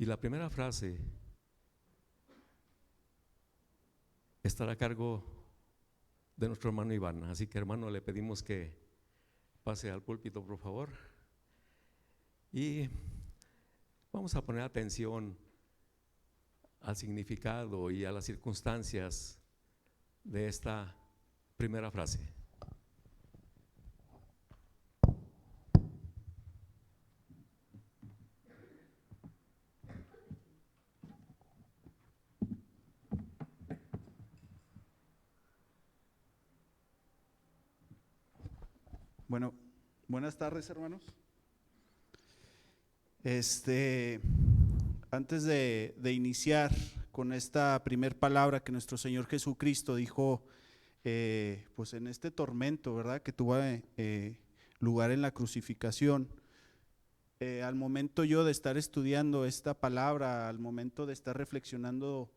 Y la primera frase estará a cargo de nuestro hermano Iván. Así que, hermano, le pedimos que pase al púlpito, por favor. Y vamos a poner atención al significado y a las circunstancias de esta primera frase. Bueno, buenas tardes, hermanos. Antes de iniciar con esta primer palabra que nuestro Señor Jesucristo dijo, pues en este tormento, ¿verdad?, que tuvo lugar en la crucificación. Al momento yo de estar estudiando esta palabra, al momento de estar reflexionando,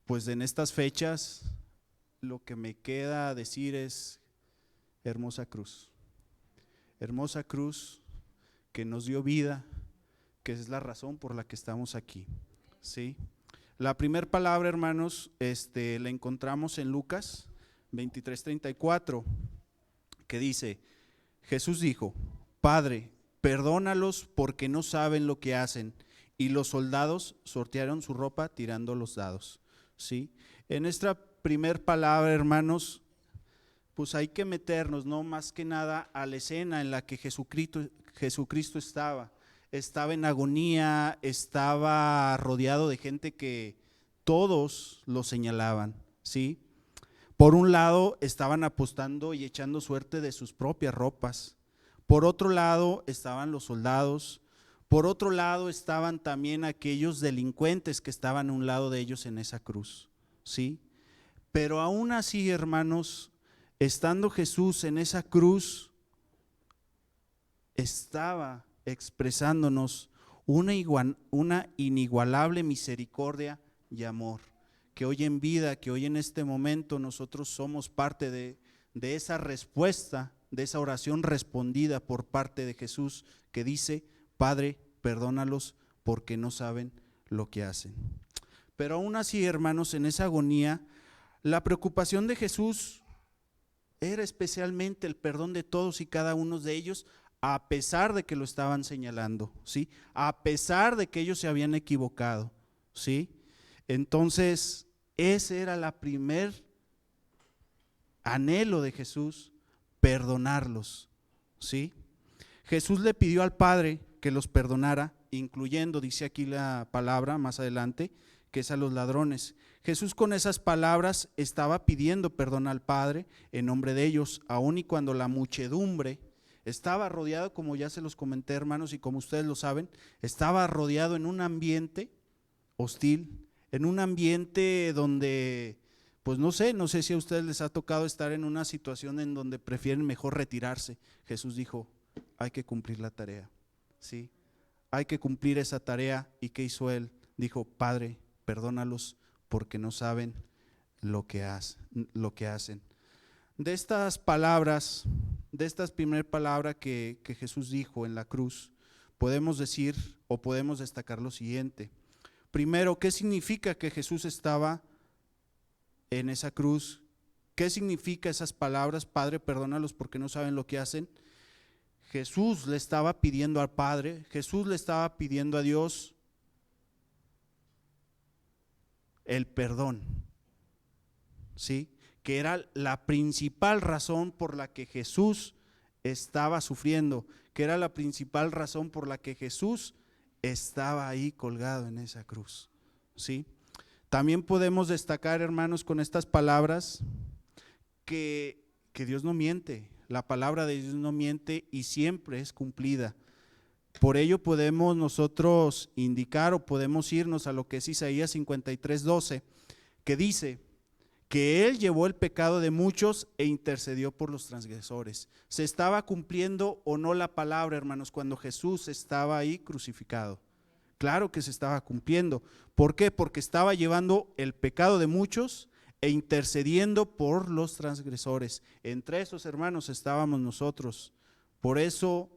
pues en estas fechas, lo que me queda decir es: hermosa cruz que nos dio vida, que es la razón por la que estamos aquí, ¿sí? La primera palabra, hermanos, la encontramos en Lucas 23:34, que dice: Jesús dijo, Padre, perdónalos porque no saben lo que hacen. Y los soldados sortearon su ropa tirando los dados, ¿sí? En esta primera palabra, hermanos, pues hay que meternos, no más que nada, a la escena en la que Jesucristo estaba en agonía, estaba rodeado de gente que todos lo señalaban, ¿sí? Por un lado estaban apostando y echando suerte de sus propias ropas, por otro lado estaban los soldados, por otro lado estaban también aquellos delincuentes que estaban a un lado de ellos en esa cruz, ¿sí? Pero aún así, hermanos, estando Jesús en esa cruz, estaba expresándonos una inigualable misericordia y amor, que hoy en vida, que hoy en este momento nosotros somos parte de esa respuesta, de esa oración respondida por parte de Jesús, que dice: Padre, perdónalos porque no saben lo que hacen. Pero aún así, hermanos, en esa agonía, la preocupación de Jesús era especialmente el perdón de todos y cada uno de ellos, a pesar de que lo estaban señalando, ¿sí? A pesar de que ellos se habían equivocado, ¿sí? Entonces, ese era el primer anhelo de Jesús, perdonarlos, ¿sí? Jesús le pidió al Padre que los perdonara, incluyendo, dice aquí la palabra más adelante, que es a los ladrones. Jesús con esas palabras estaba pidiendo perdón al Padre en nombre de ellos, aun y cuando la muchedumbre estaba rodeado, como ya se los comenté, hermanos, y como ustedes lo saben, estaba rodeado en un ambiente hostil, en un ambiente donde, pues no sé si a ustedes les ha tocado estar en una situación en donde prefieren mejor retirarse. Jesús dijo: hay que cumplir la tarea, ¿sí? Hay que cumplir esa tarea. ¿Y qué hizo él? Dijo: Padre, perdónalos porque no saben lo que hacen. De estas palabras, de estas primeras palabras que Jesús dijo en la cruz, podemos decir o podemos destacar lo siguiente. Primero, ¿qué significa que Jesús estaba en esa cruz? ¿Qué significa esas palabras? Padre, perdónalos porque no saben lo que hacen. Jesús le estaba pidiendo al Padre, Jesús le estaba pidiendo a Dios el perdón, ¿sí? Que era la principal razón por la que Jesús estaba sufriendo, que era la principal razón por la que Jesús estaba ahí colgado en esa cruz, ¿sí? También podemos destacar, hermanos, con estas palabras que Dios no miente, la palabra de Dios no miente y siempre es cumplida. Por ello podemos nosotros indicar o podemos irnos a lo que es Isaías 53:12, que dice que Él llevó el pecado de muchos e intercedió por los transgresores. ¿Se estaba cumpliendo o no la palabra, hermanos, cuando Jesús estaba ahí crucificado? Claro que se estaba cumpliendo. ¿Por qué? Porque estaba llevando el pecado de muchos e intercediendo por los transgresores. Entre esos, hermanos, estábamos nosotros. Por eso,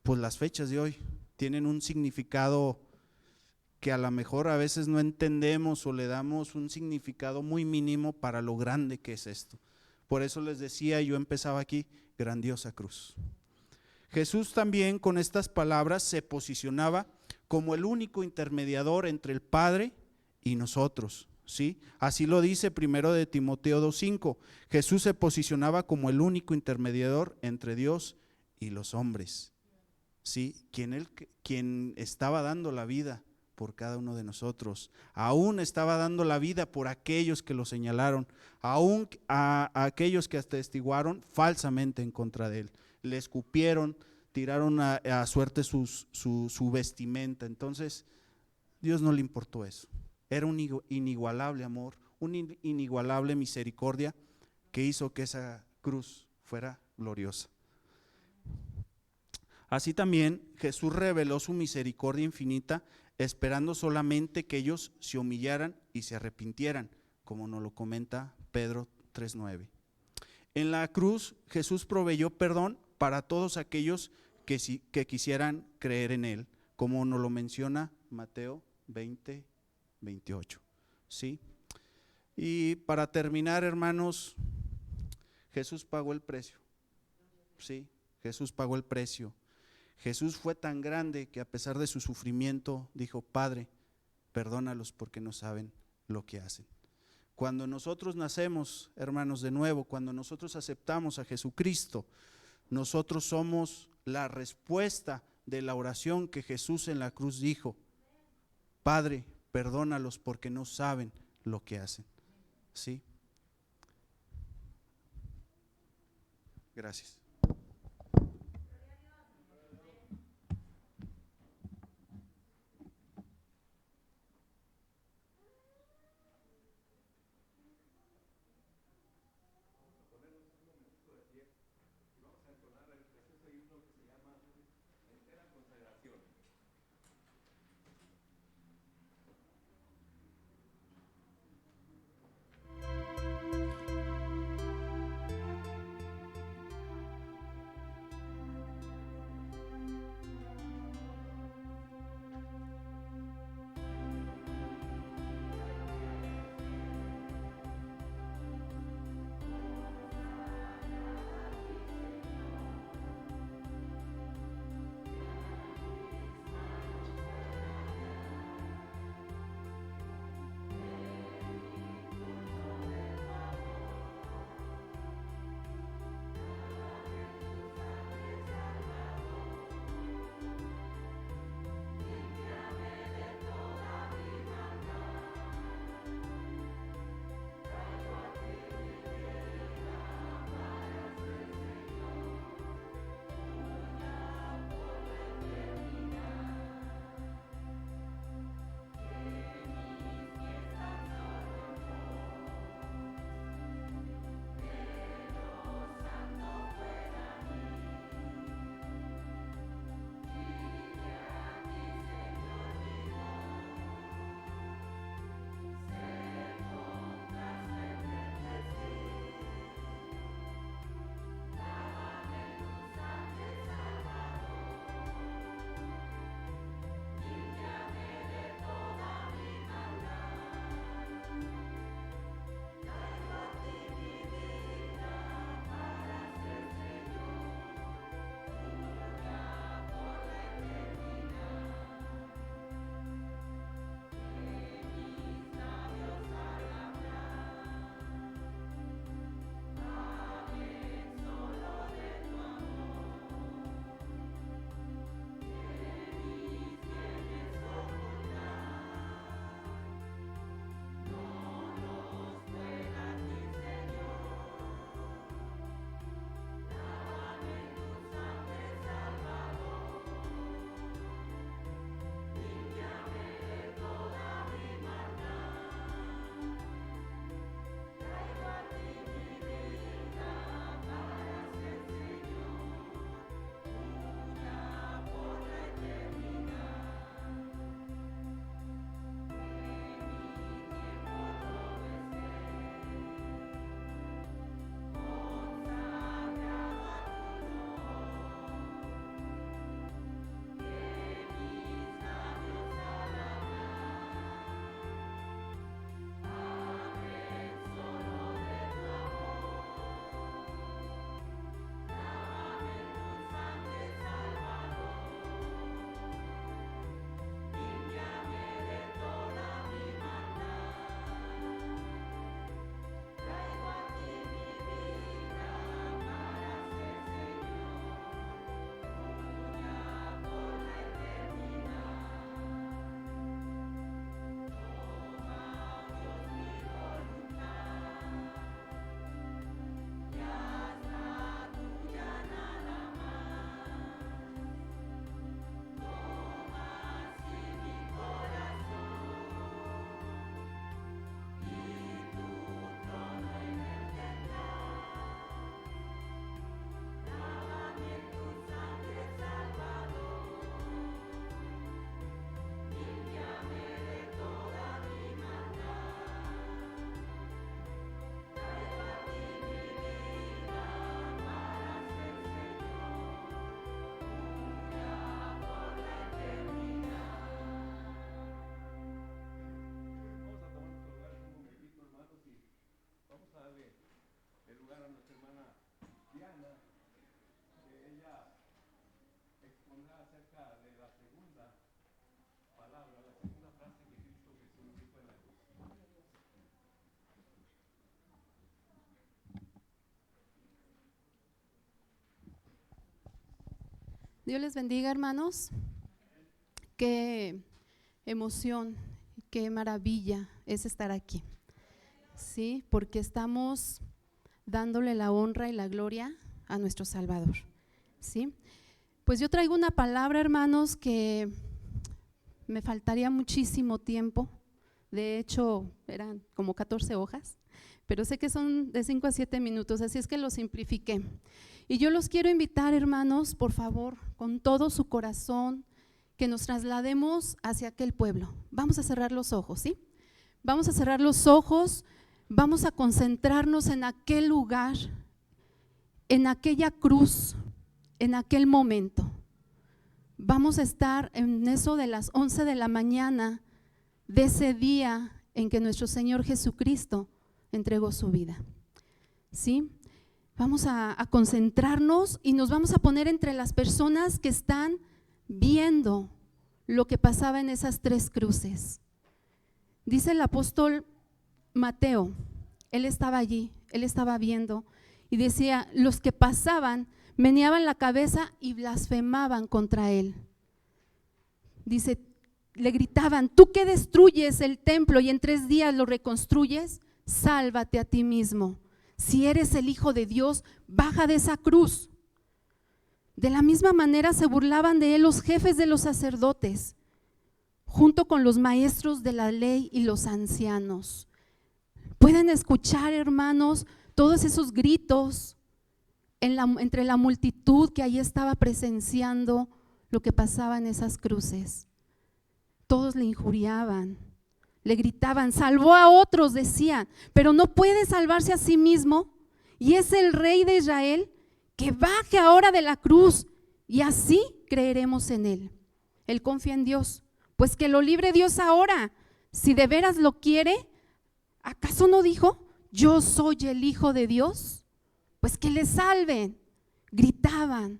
pues las fechas de hoy tienen un significado que a lo mejor a veces no entendemos o le damos un significado muy mínimo para lo grande que es esto. Por eso les decía, yo empezaba aquí, grandiosa cruz. Jesús también con estas palabras se posicionaba como el único intermediador entre el Padre y nosotros, ¿sí? Así lo dice primero de Timoteo 2:5. Jesús se posicionaba como el único intermediador entre Dios y los hombres, ¿sí? Quien estaba dando la vida por cada uno de nosotros, aún estaba dando la vida por aquellos que lo señalaron, aún a aquellos que atestiguaron falsamente en contra de él, le escupieron, tiraron a suerte su vestimenta. Entonces Dios no le importó eso, era un inigualable amor, una inigualable misericordia que hizo que esa cruz fuera gloriosa. Así también Jesús reveló su misericordia infinita, esperando solamente que ellos se humillaran y se arrepintieran, como nos lo comenta Pedro 3:9. En la cruz Jesús proveyó perdón para todos aquellos que quisieran creer en él, como nos lo menciona Mateo 20:28. ¿Sí? Y para terminar, hermanos, Jesús pagó el precio. Sí, Jesús pagó el precio. Jesús fue tan grande que a pesar de su sufrimiento dijo: Padre, perdónalos porque no saben lo que hacen. Cuando nosotros nacemos, hermanos, de nuevo, cuando nosotros aceptamos a Jesucristo, nosotros somos la respuesta de la oración que Jesús en la cruz dijo: Padre, perdónalos porque no saben lo que hacen. ¿Sí? Gracias. Dios les bendiga, hermanos. Qué emoción, qué maravilla es estar aquí. Sí, porque estamos dándole la honra y la gloria a nuestro Salvador. Sí, pues yo traigo una palabra, hermanos, que me faltaría muchísimo tiempo. De hecho, eran como 14 hojas, pero sé que son de 5 a 7 minutos, así es que lo simplifiqué. Y yo los quiero invitar, hermanos, por favor, con todo su corazón, que nos traslademos hacia aquel pueblo. Vamos a cerrar los ojos, ¿sí? Vamos a cerrar los ojos, vamos a concentrarnos en aquel lugar, en aquella cruz, en aquel momento. Vamos a estar en eso de las 11 de la mañana de ese día en que nuestro Señor Jesucristo entregó su vida, ¿sí? Vamos a concentrarnos y nos vamos a poner entre las personas que están viendo lo que pasaba en esas tres cruces. Dice el apóstol Mateo, él estaba allí, él estaba viendo y decía, los que pasaban meneaban la cabeza y blasfemaban contra él. Dice, le gritaban, tú que destruyes el templo y en 3 días lo reconstruyes, sálvate a ti mismo. Si eres el Hijo de Dios, baja de esa cruz. De la misma manera se burlaban de él los jefes de los sacerdotes, junto con los maestros de la ley y los ancianos. Pueden escuchar, hermanos, todos esos gritos entre la multitud que allí estaba presenciando lo que pasaba en esas cruces. Todos le injuriaban, le gritaban, salvó a otros, decían, pero no puede salvarse a sí mismo, y es el Rey de Israel, que baje ahora de la cruz y así creeremos en él. Él confía en Dios, pues que lo libre Dios ahora, si de veras lo quiere. ¿Acaso no dijo, yo soy el Hijo de Dios? Pues que le salven. Gritaban.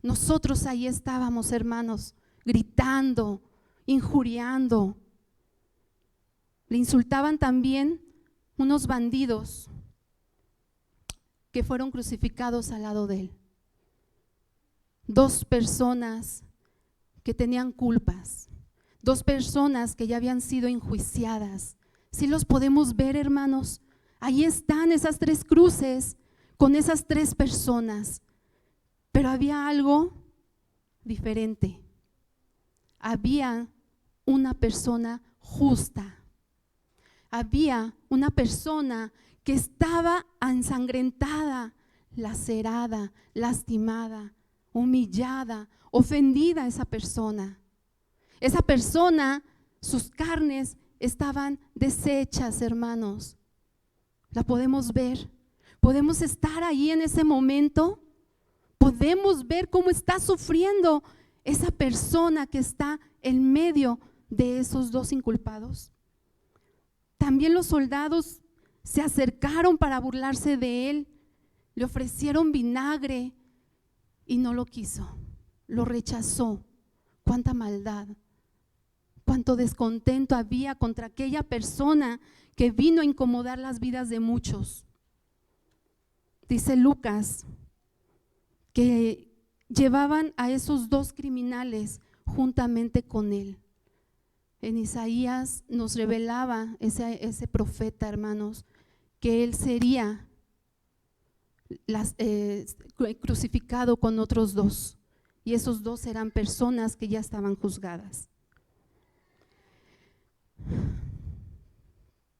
Nosotros ahí estábamos, hermanos, gritando, injuriando. Le insultaban también unos bandidos que fueron crucificados al lado de él. 2 personas que tenían culpas, 2 personas que ya habían sido enjuiciadas. Sí los podemos ver, hermanos. Ahí están esas 3 cruces con esas 3 personas. Pero había algo diferente. Había una persona justa. Había una persona que estaba ensangrentada, lacerada, lastimada, humillada, ofendida esa persona. Esa persona, sus carnes estaban deshechas, hermanos. La podemos ver. Podemos estar ahí en ese momento. Podemos ver cómo está sufriendo esa persona que está en medio de esos 2 inculpados. También los soldados se acercaron para burlarse de él, le ofrecieron vinagre y no lo quiso, lo rechazó. Cuánta maldad, cuánto descontento había contra aquella persona que vino a incomodar las vidas de muchos. Dice Lucas que llevaban a esos 2 criminales juntamente con él. En Isaías nos revelaba ese profeta, hermanos, que él sería crucificado con otros 2, y esos 2 eran personas que ya estaban juzgadas.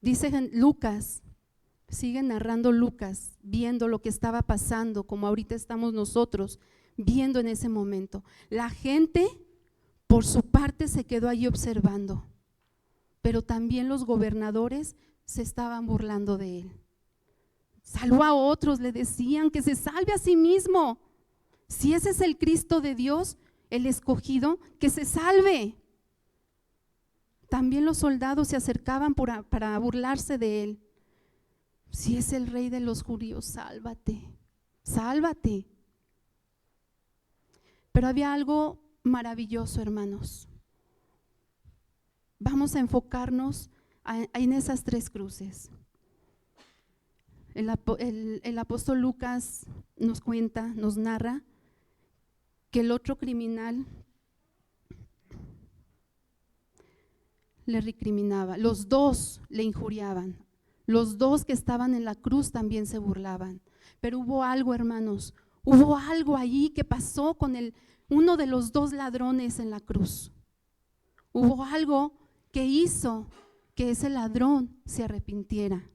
Dice en Lucas, sigue narrando Lucas, viendo lo que estaba pasando, como ahorita estamos nosotros viendo en ese momento. La gente por su parte se quedó allí observando, pero también los gobernadores se estaban burlando de él. Salvó a otros, le decían que se salve a sí mismo. Si ese es el Cristo de Dios, el escogido, que se salve. También los soldados se acercaban para burlarse de él. Si es el Rey de los judíos, sálvate, sálvate. Pero había algo maravilloso, hermanos. Vamos a enfocarnos en esas 3 cruces. El apóstol Lucas nos cuenta, nos narra que el otro criminal le recriminaba. Los dos le injuriaban. Los dos que estaban en la cruz también se burlaban. Pero hubo algo, hermanos, hubo algo allí que pasó con uno de los dos ladrones en la cruz. Hubo algo que hizo que ese ladrón se arrepintiera.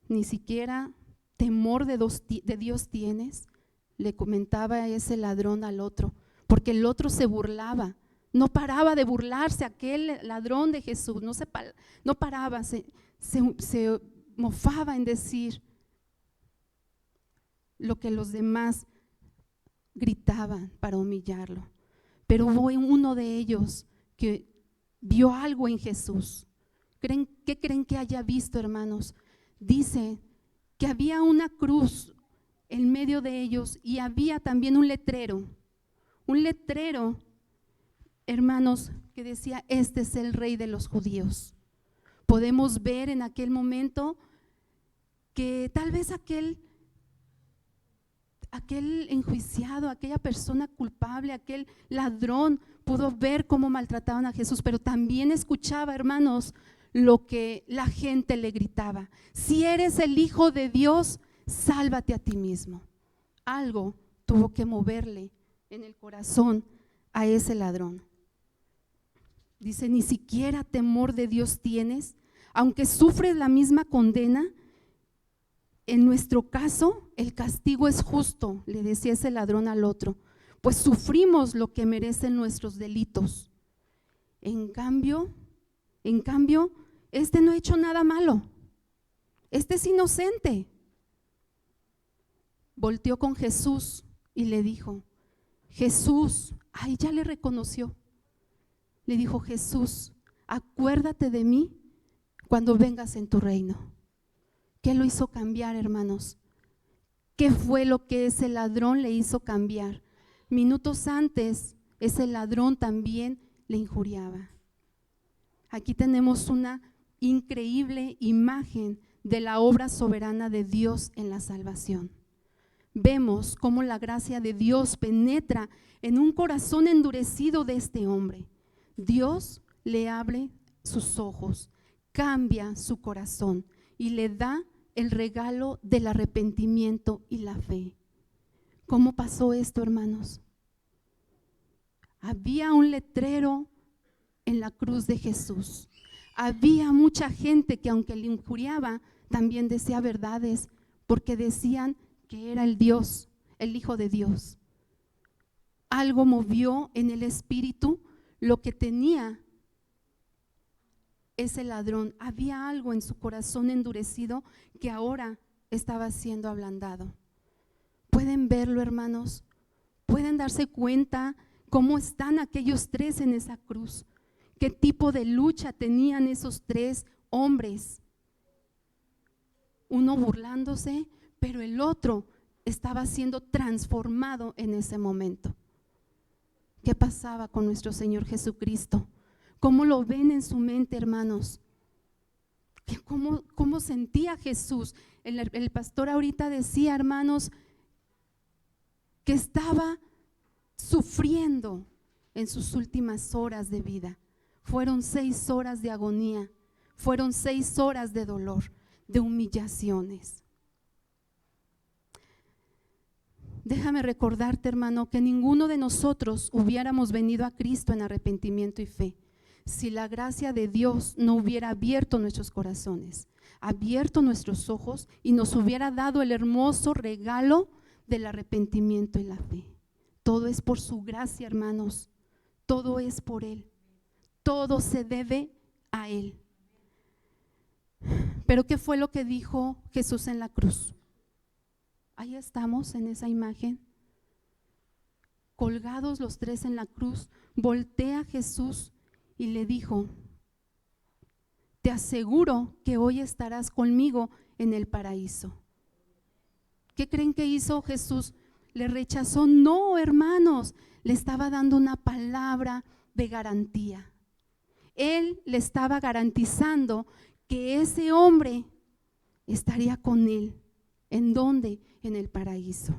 Ni siquiera temor de Dios tienes, le comentaba ese ladrón al otro, porque el otro se burlaba. No paraba de burlarse aquel ladrón de Jesús, no paraba, se mofaba en decir lo que los demás gritaban para humillarlo. Pero hubo uno de ellos que vio algo en Jesús. ¿Qué creen que haya visto, hermanos? Dice que había una cruz en medio de ellos y había también un letrero, hermanos, que decía: este es el Rey de los judíos. Podemos ver en aquel momento que tal vez aquel enjuiciado, aquella persona culpable, aquel ladrón pudo ver cómo maltrataban a Jesús, pero también escuchaba, hermanos, lo que la gente le gritaba: si eres el Hijo de Dios, sálvate a ti mismo. Algo tuvo que moverle en el corazón a ese ladrón. Dice: ni siquiera temor de Dios tienes, aunque sufres la misma condena. En nuestro caso, el castigo es justo, le decía ese ladrón al otro, pues sufrimos lo que merecen nuestros delitos. En cambio, este no ha hecho nada malo, este es inocente. Volteó con Jesús y le dijo: Jesús, ay, ya le reconoció. Le dijo: Jesús, acuérdate de mí cuando vengas en tu reino. ¿Qué lo hizo cambiar, hermanos? ¿Qué fue lo que ese ladrón le hizo cambiar? Minutos antes, ese ladrón también le injuriaba. Aquí tenemos una increíble imagen de la obra soberana de Dios en la salvación. Vemos cómo la gracia de Dios penetra en un corazón endurecido de este hombre. Dios le abre sus ojos, cambia su corazón y le da el regalo del arrepentimiento y la fe. ¿Cómo pasó esto, hermanos? Había un letrero en la cruz de Jesús. Había mucha gente que, aunque le injuriaba, también decía verdades, porque decían que era el Dios, el Hijo de Dios. Algo movió en el espíritu lo que tenía ese ladrón. Había algo en su corazón endurecido que ahora estaba siendo ablandado. ¿Pueden verlo, hermanos? ¿Pueden darse cuenta cómo están aquellos tres en esa cruz? ¿Qué tipo de lucha tenían esos tres hombres? Uno burlándose, pero el otro estaba siendo transformado en ese momento. ¿Qué pasaba con nuestro Señor Jesucristo? ¿Cómo lo ven en su mente, hermanos? ¿Cómo sentía Jesús? El pastor ahorita decía, hermanos, que estaba sufriendo en sus últimas horas de vida. Fueron 6 horas de agonía, fueron 6 horas de dolor, de humillaciones. Déjame recordarte, hermano, que ninguno de nosotros hubiéramos venido a Cristo en arrepentimiento y fe si la gracia de Dios no hubiera abierto nuestros corazones, abierto nuestros ojos y nos hubiera dado el hermoso regalo del arrepentimiento y la fe. Todo es por su gracia, hermanos, todo es por Él, todo se debe a Él. Pero ¿qué fue lo que dijo Jesús en la cruz? Ahí estamos en esa imagen, colgados los tres en la cruz. Voltea Jesús y le dijo: te aseguro que hoy estarás conmigo en el paraíso. ¿Qué creen que hizo Jesús? ¿Le rechazó? No, hermanos, le estaba dando una palabra de garantía. Él le estaba garantizando que ese hombre estaría con él. ¿En dónde? En el paraíso.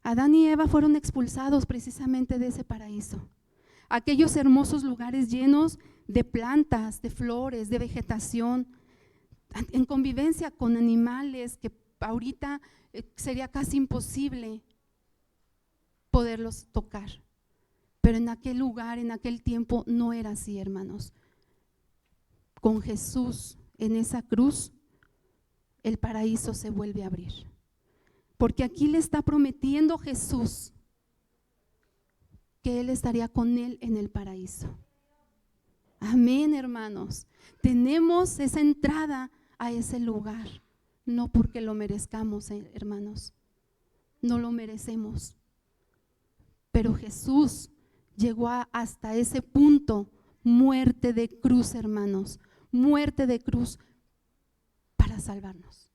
Adán y Eva fueron expulsados precisamente de ese paraíso. Aquellos hermosos lugares llenos de plantas, de flores, de vegetación, en convivencia con animales que ahorita sería casi imposible poderlos tocar. Pero en aquel lugar, en aquel tiempo, no era así, hermanos. Con Jesús en esa cruz, el paraíso se vuelve a abrir. Porque aquí le está prometiendo Jesús que Él estaría con él en el paraíso. Amén, hermanos. Tenemos esa entrada a ese lugar, no porque lo merezcamos, hermanos. No lo merecemos. Pero Jesús llegó hasta ese punto, muerte de cruz, hermanos, muerte de cruz para salvarnos,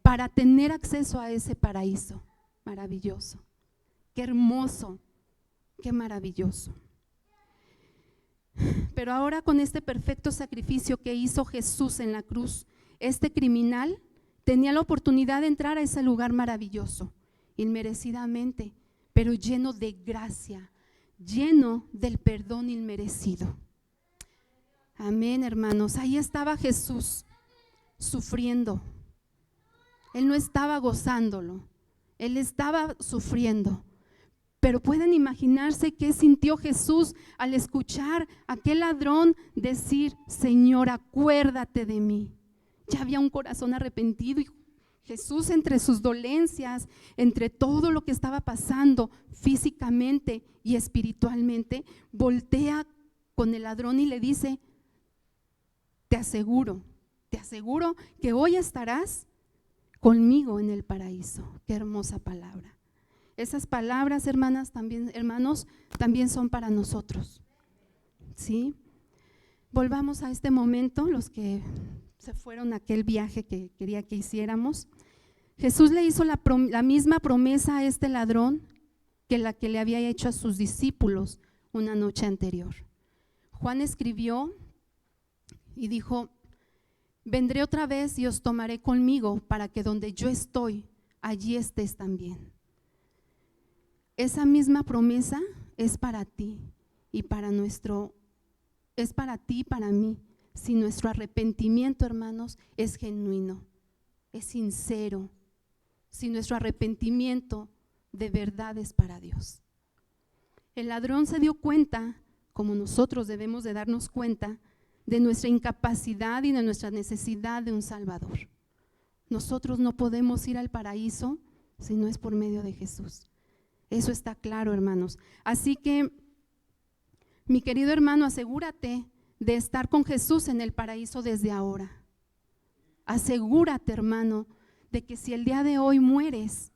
para tener acceso a ese paraíso maravilloso. Qué hermoso, qué maravilloso. Pero ahora con este perfecto sacrificio que hizo Jesús en la cruz, este criminal tenía la oportunidad de entrar a ese lugar maravilloso, inmerecidamente, pero lleno de gracia, lleno del perdón inmerecido. Amén, hermanos. Ahí estaba Jesús sufriendo. Él no estaba gozándolo, Él estaba sufriendo. Pero pueden imaginarse qué sintió Jesús al escuchar a aquel ladrón decir: Señor, acuérdate de mí. Ya había un corazón arrepentido y Jesús, entre sus dolencias, entre todo lo que estaba pasando físicamente y espiritualmente, voltea con el ladrón y le dice: te aseguro que hoy estarás conmigo en el paraíso. Qué hermosa palabra. Esas palabras, hermanas, también, hermanos, también son para nosotros. ¿Sí? Volvamos a este momento, los que se fueron a aquel viaje que quería que hiciéramos. Jesús le hizo la misma promesa a este ladrón que la que le había hecho a sus discípulos una noche anterior. Juan escribió y dijo: vendré otra vez y os tomaré conmigo para que donde yo estoy, allí estés también. Esa misma promesa es para ti y para es para ti y para mí, si nuestro arrepentimiento, hermanos, es genuino, es sincero, si nuestro arrepentimiento de verdad es para Dios. El ladrón se dio cuenta, como nosotros debemos de darnos cuenta, de nuestra incapacidad y de nuestra necesidad de un Salvador. Nosotros no podemos ir al paraíso si no es por medio de Jesús. Eso está claro, hermanos. Así que, mi querido hermano, asegúrate de estar con Jesús en el paraíso desde ahora. Asegúrate, hermano, de que si el día de hoy mueres,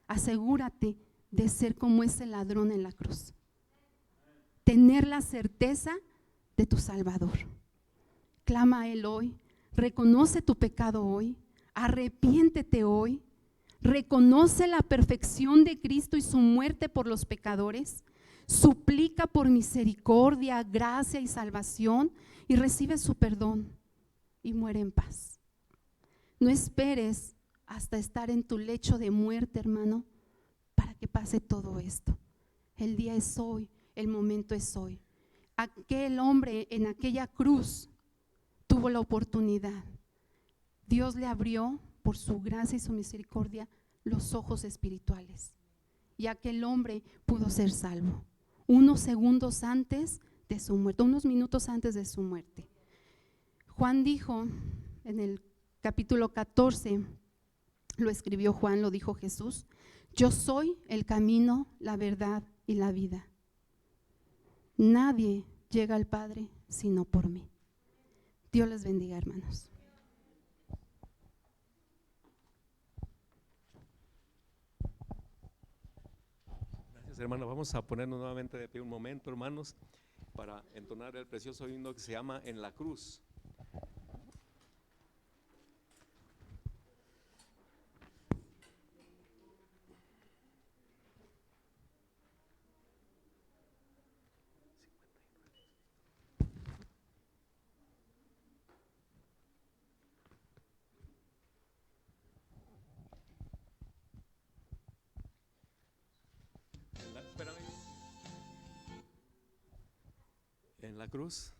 asegúrate de ser como ese ladrón en la cruz. Tener la certeza de tu Salvador. Clama a Él hoy, reconoce tu pecado hoy, arrepiéntete hoy. Reconoce la perfección de Cristo y su muerte por los pecadores, suplica por misericordia, gracia y salvación y recibe su perdón y muere en paz. No esperes hasta estar en tu lecho de muerte, hermano, para que pase todo esto. El día es hoy, el momento es hoy. Aquel hombre en aquella cruz tuvo la oportunidad. Dios le abrió por su gracia y su misericordia los ojos espirituales, y aquel hombre pudo ser salvo unos segundos antes de su muerte, unos minutos antes de su muerte. Juan dijo en el capítulo 14, lo escribió Juan, lo dijo Jesús: yo soy el camino, la verdad y la vida. Nadie llega al Padre sino por mí. Dios les bendiga, hermanos. Hermanos, vamos a ponernos nuevamente de pie un momento, hermanos, para entonar el precioso himno que se llama En la Cruz. en la cruz.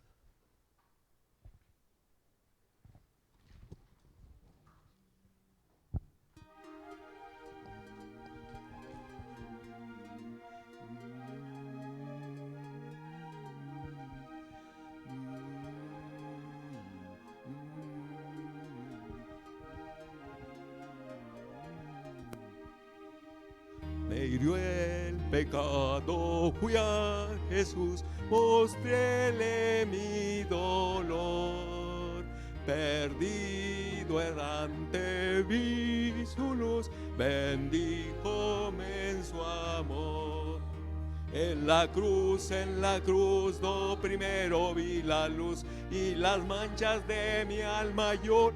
Me hirió el pecado, fui a Jesús, mostréle mi dolor. Perdido errante vi su luz, bendíjome en su amor. En la cruz, no primero vi la luz y las manchas de mi alma yo.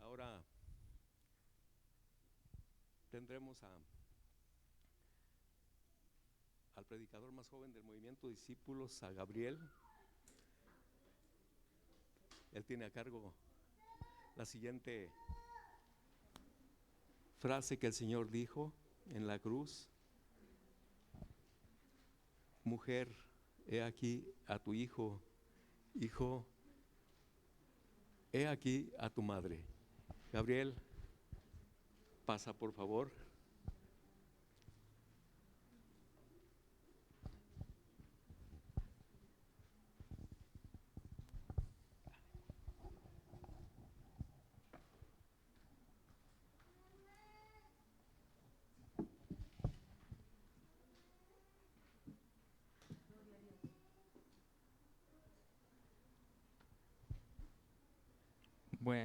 Ahora tendremos al predicador más joven del movimiento Discípulos, a Gabriel. Él tiene a cargo la siguiente frase que el Señor dijo en la cruz: mujer, he aquí a tu hijo, hijo, he aquí a tu madre. Gabriel, pasa por favor.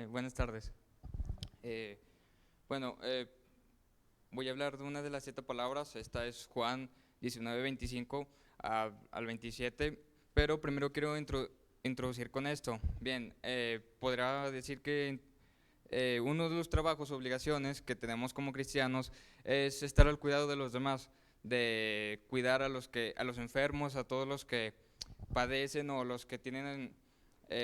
Buenas tardes. Voy a hablar de una de las 7 palabras. Esta es Juan 19:25 al 27, pero primero quiero introducir con esto. Bien, podrá decir que uno de los trabajos o obligaciones que tenemos como cristianos es estar al cuidado de los demás, de cuidar a los enfermos, a todos los que padecen o los que tienen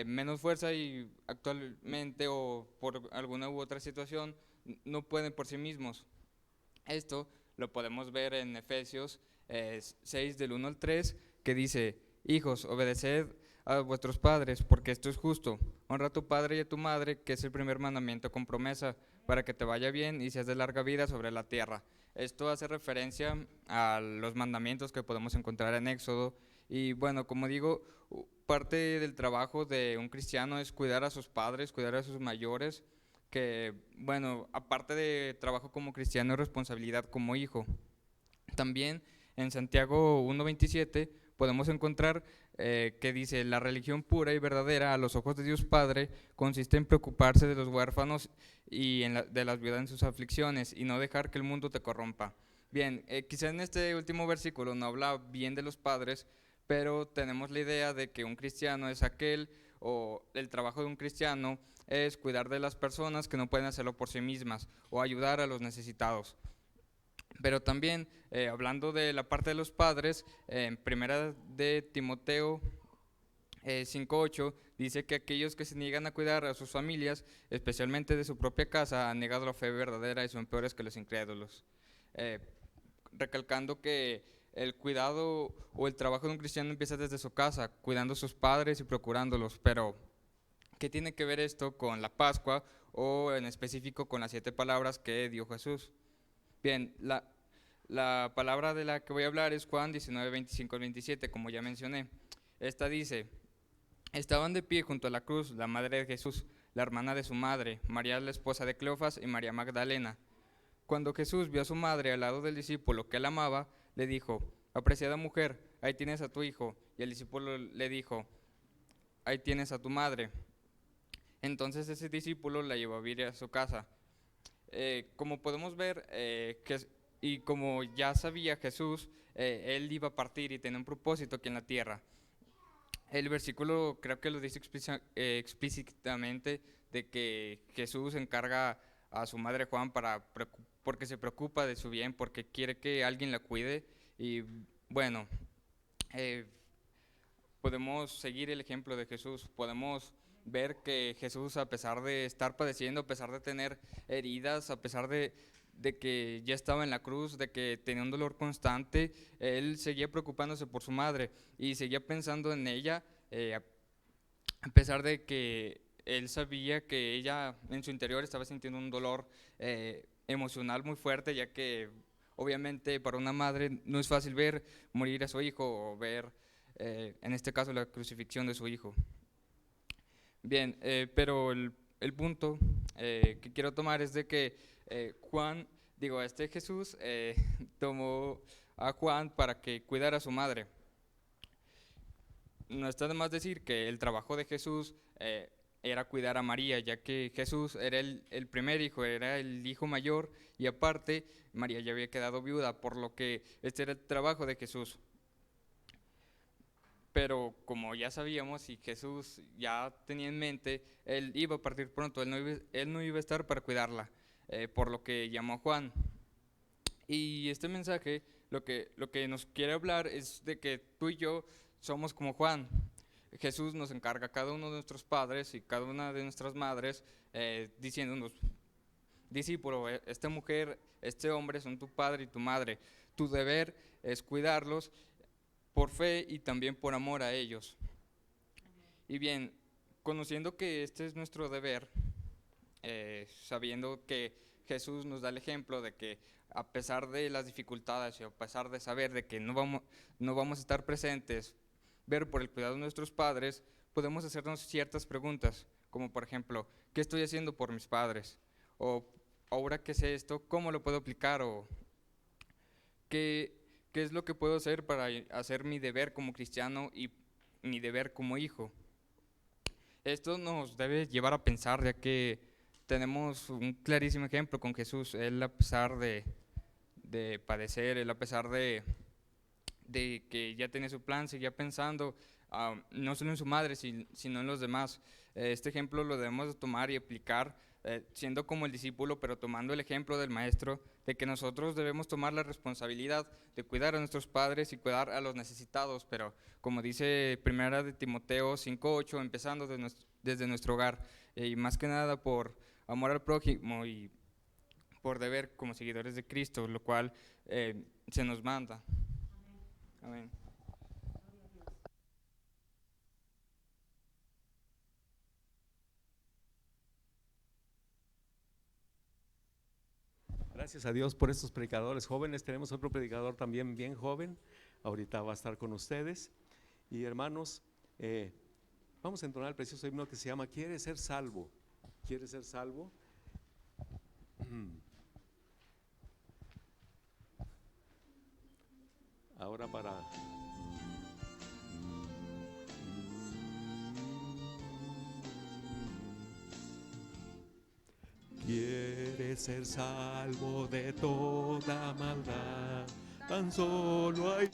menos fuerza y actualmente o por alguna u otra situación no pueden por sí mismos. Esto lo podemos ver en Efesios 6 del 1 al 3, que dice: hijos, obedeced a vuestros padres, porque esto es justo. Honra a tu padre y a tu madre, que es el primer mandamiento con promesa, para que te vaya bien y seas de larga vida sobre la tierra. Esto hace referencia a los mandamientos que podemos encontrar en Éxodo. Y bueno, como digo, parte del trabajo de un cristiano es cuidar a sus padres, cuidar a sus mayores, que bueno, aparte de trabajo como cristiano, es responsabilidad como hijo. También En Santiago 1:27 podemos encontrar que dice: la religión pura y verdadera a los ojos de Dios Padre consiste en preocuparse de los huérfanos y de las viudas en sus aflicciones, y no dejar que el mundo te corrompa. Bien, quizá en este último versículo no habla bien de los padres, pero tenemos la idea de que un cristiano es aquel, o el trabajo de un cristiano es cuidar de las personas que no pueden hacerlo por sí mismas, o ayudar a los necesitados. Pero también, hablando de la parte de los padres, en primera de Timoteo 5:8 dice que aquellos que se niegan a cuidar a sus familias, especialmente de su propia casa, han negado la fe verdadera y son peores que los incrédulos. Recalcando que el cuidado o el trabajo de un cristiano empieza desde su casa, cuidando a sus padres y procurándolos. Pero, ¿qué tiene que ver esto con la Pascua, o en específico con las 7 palabras que dio Jesús? Bien, la palabra de la que voy a hablar es Juan 19:25-27, como ya mencioné. Esta dice: estaban de pie junto a la cruz la madre de Jesús, la hermana de su madre, María la esposa de Cleofas y María Magdalena. Cuando Jesús vio a su madre al lado del discípulo que él amaba, le dijo: apreciada mujer, ahí tienes a tu hijo. Y el discípulo le dijo: ahí tienes a tu madre. Entonces ese discípulo la llevó a vivir a su casa. Como podemos ver, y como ya sabía Jesús, él iba a partir y tenía un propósito aquí en la tierra. El versículo creo que lo dice explícitamente, de que Jesús encarga a su madre Juan porque se preocupa de su bien, porque quiere que alguien la cuide. Y bueno, podemos seguir el ejemplo de Jesús. Podemos ver que Jesús, a pesar de estar padeciendo, a pesar de tener heridas, a pesar de que ya estaba en la cruz, de que tenía un dolor constante, él seguía preocupándose por su madre y seguía pensando en ella, a pesar de que él sabía que ella en su interior estaba sintiendo un dolor emocional muy fuerte, ya que obviamente para una madre no es fácil ver morir a su hijo, o ver en este caso la crucifixión de su hijo. Bien, pero el punto que quiero tomar es de que Jesús tomó a Juan para que cuidara a su madre. No está de más decir que el trabajo de Jesús era cuidar a María, ya que Jesús era el primer hijo, era el hijo mayor, y aparte María ya había quedado viuda, por lo que este era el trabajo de Jesús. Pero como ya sabíamos, y Jesús ya tenía en mente, él iba a partir pronto, él no iba a estar para cuidarla, por lo que llamó a Juan. Y este mensaje lo que nos quiere hablar es de que tú y yo somos como Juan. Jesús nos encarga a cada uno de nuestros padres y cada una de nuestras madres, diciéndonos: discípulo, esta mujer, este hombre son tu padre y tu madre. Tu deber es cuidarlos por fe y también por amor a ellos. Y bien, conociendo que este es nuestro deber, sabiendo que Jesús nos da el ejemplo de que a pesar de las dificultades y a pesar de saber de que no vamos a estar presentes, ver por el cuidado de nuestros padres, podemos hacernos ciertas preguntas, como por ejemplo: ¿qué estoy haciendo por mis padres? O ahora que sé esto, ¿cómo lo puedo aplicar? O ¿qué es lo que puedo hacer para hacer mi deber como cristiano y mi deber como hijo? Esto nos debe llevar a pensar, ya que tenemos un clarísimo ejemplo con Jesús. Él, a pesar de padecer, él, a pesar de que ya tenía su plan, seguía pensando no solo en su madre, sino en los demás. Este ejemplo lo debemos tomar y aplicar, siendo como el discípulo, pero tomando el ejemplo del maestro, de que nosotros debemos tomar la responsabilidad de cuidar a nuestros padres y cuidar a los necesitados, pero como dice primera de Timoteo 5:8, empezando desde nuestro hogar, y más que nada por amor al prójimo y por deber como seguidores de Cristo, lo cual se nos manda. Amén. Gracias a Dios por estos predicadores jóvenes. Tenemos otro predicador también bien joven, ahorita va a estar con ustedes. Y hermanos, vamos a entonar el precioso himno que se llama ¿Quieres ser salvo? ¿Quieres ser salvo? ahora para quieres ser salvo de toda maldad, tan solo hay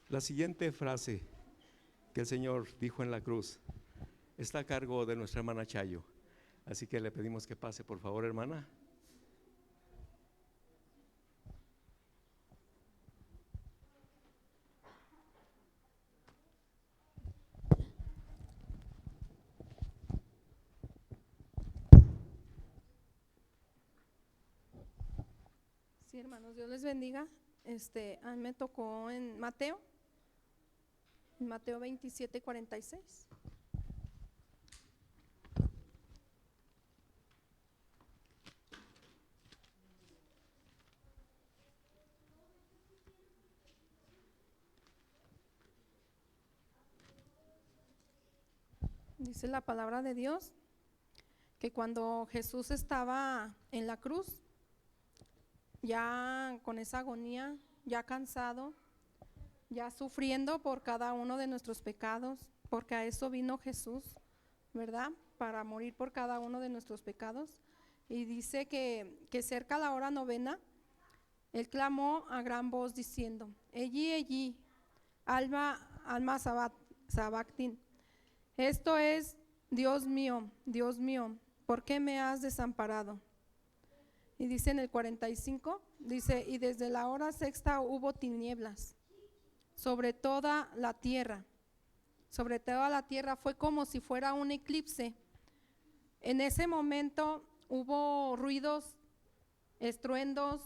la siguiente frase que el Señor dijo en la cruz está a cargo de nuestra hermana Chayo. Así que le pedimos que pase, por favor, hermana. Sí, hermanos, Dios les bendiga. A mí me tocó en Mateo 27:46. Dice la palabra de Dios que cuando Jesús estaba en la cruz, ya con esa agonía, ya cansado, ya sufriendo por cada uno de nuestros pecados, porque a eso vino Jesús, ¿verdad? Para morir por cada uno de nuestros pecados. Y dice que cerca la hora novena, Él clamó a gran voz diciendo: Ellí, Ellí, alma alma sabactin. Esto es, Dios mío, ¿por qué me has desamparado? Y dice en el 45, dice, y desde la hora sexta hubo tinieblas sobre toda la tierra. Sobre toda la tierra fue como si fuera un eclipse. En ese momento hubo ruidos, estruendos,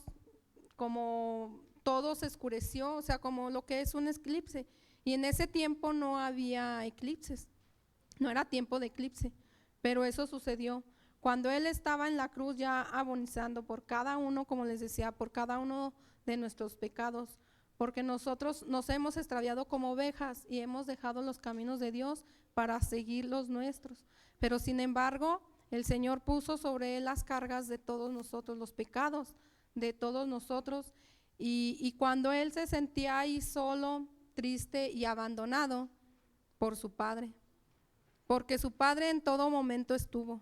como todo se oscureció, o sea, como lo que es un eclipse. Y en ese tiempo no había eclipses, no era tiempo de eclipse, pero eso sucedió. Cuando Él estaba en la cruz ya agonizando por cada uno, como les decía, por cada uno de nuestros pecados, porque nosotros nos hemos extraviado como ovejas y hemos dejado los caminos de Dios para seguir los nuestros. Pero sin embargo, el Señor puso sobre Él las cargas de todos nosotros, los pecados de todos nosotros. Y cuando Él se sentía ahí solo, triste y abandonado por su Padre, porque su Padre en todo momento estuvo.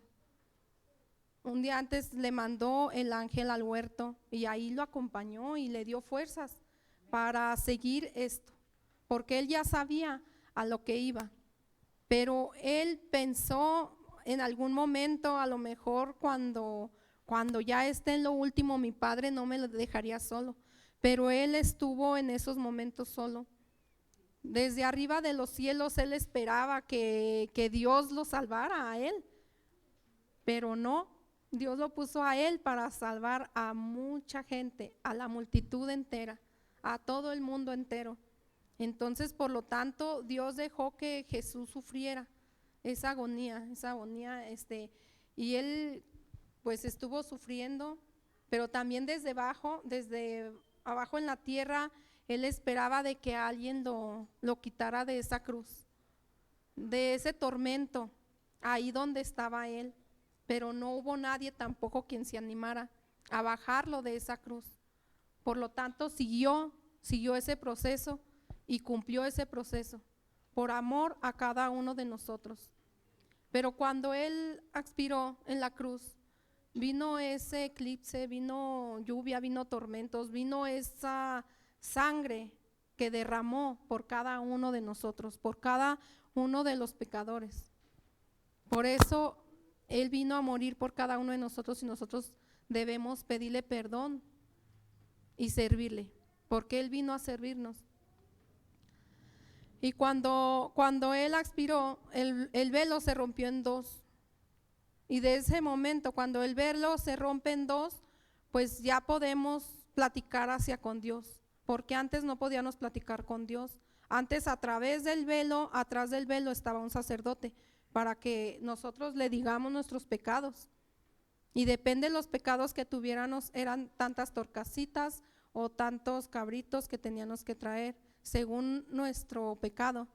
Un día antes le mandó el ángel al huerto y ahí lo acompañó y le dio fuerzas para seguir esto, porque Él ya sabía a lo que iba. Pero Él pensó en algún momento, a lo mejor cuando ya esté en lo último, mi Padre no me lo dejaría solo. Pero Él estuvo en esos momentos solo. Desde arriba de los cielos Él esperaba que Dios lo salvara a Él, pero no, Dios lo puso a Él para salvar a mucha gente, a la multitud entera, a todo el mundo entero. Entonces, por lo tanto, Dios dejó que Jesús sufriera esa agonía, y Él pues estuvo sufriendo, pero también desde abajo en la tierra, Él esperaba de que alguien lo quitara de esa cruz, de ese tormento, ahí donde estaba Él, pero no hubo nadie tampoco quien se animara a bajarlo de esa cruz. Por lo tanto, siguió ese proceso y cumplió ese proceso por amor a cada uno de nosotros. Pero cuando Él expiró en la cruz, vino ese eclipse, vino lluvia, vino tormentos, vino esa sangre que derramó por cada uno de nosotros, por cada uno de los pecadores. Por eso Él vino a morir por cada uno de nosotros y nosotros debemos pedirle perdón y servirle, porque Él vino a servirnos. Y cuando Él expiró, el velo se rompió en dos. Y de ese momento, cuando el velo se rompe en dos, pues ya podemos platicar hacia con Dios, porque antes no podíamos platicar con Dios. Antes atrás del velo estaba un sacerdote para que nosotros le digamos nuestros pecados. Y depende de los pecados que tuviéramos, eran tantas torcasitas o tantos cabritos que teníamos que traer, según nuestro pecado.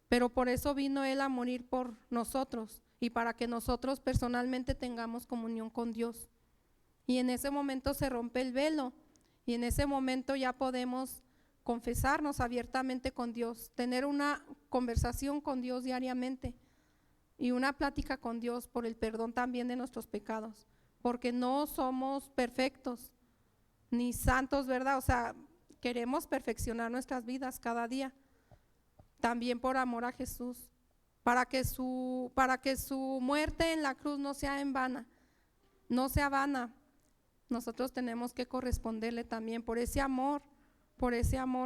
Pero por eso vino Él a morir por nosotros y para que nosotros personalmente tengamos comunión con Dios. Y en ese momento se rompe el velo y en ese momento ya podemos confesarnos abiertamente con Dios, tener una conversación con Dios diariamente y una plática con Dios por el perdón también de nuestros pecados, porque no somos perfectos ni santos, ¿verdad? O sea, queremos perfeccionar nuestras vidas cada día, también por amor a Jesús, para que su muerte en la cruz no sea en vana, no sea vana. Nosotros tenemos que corresponderle también por ese amor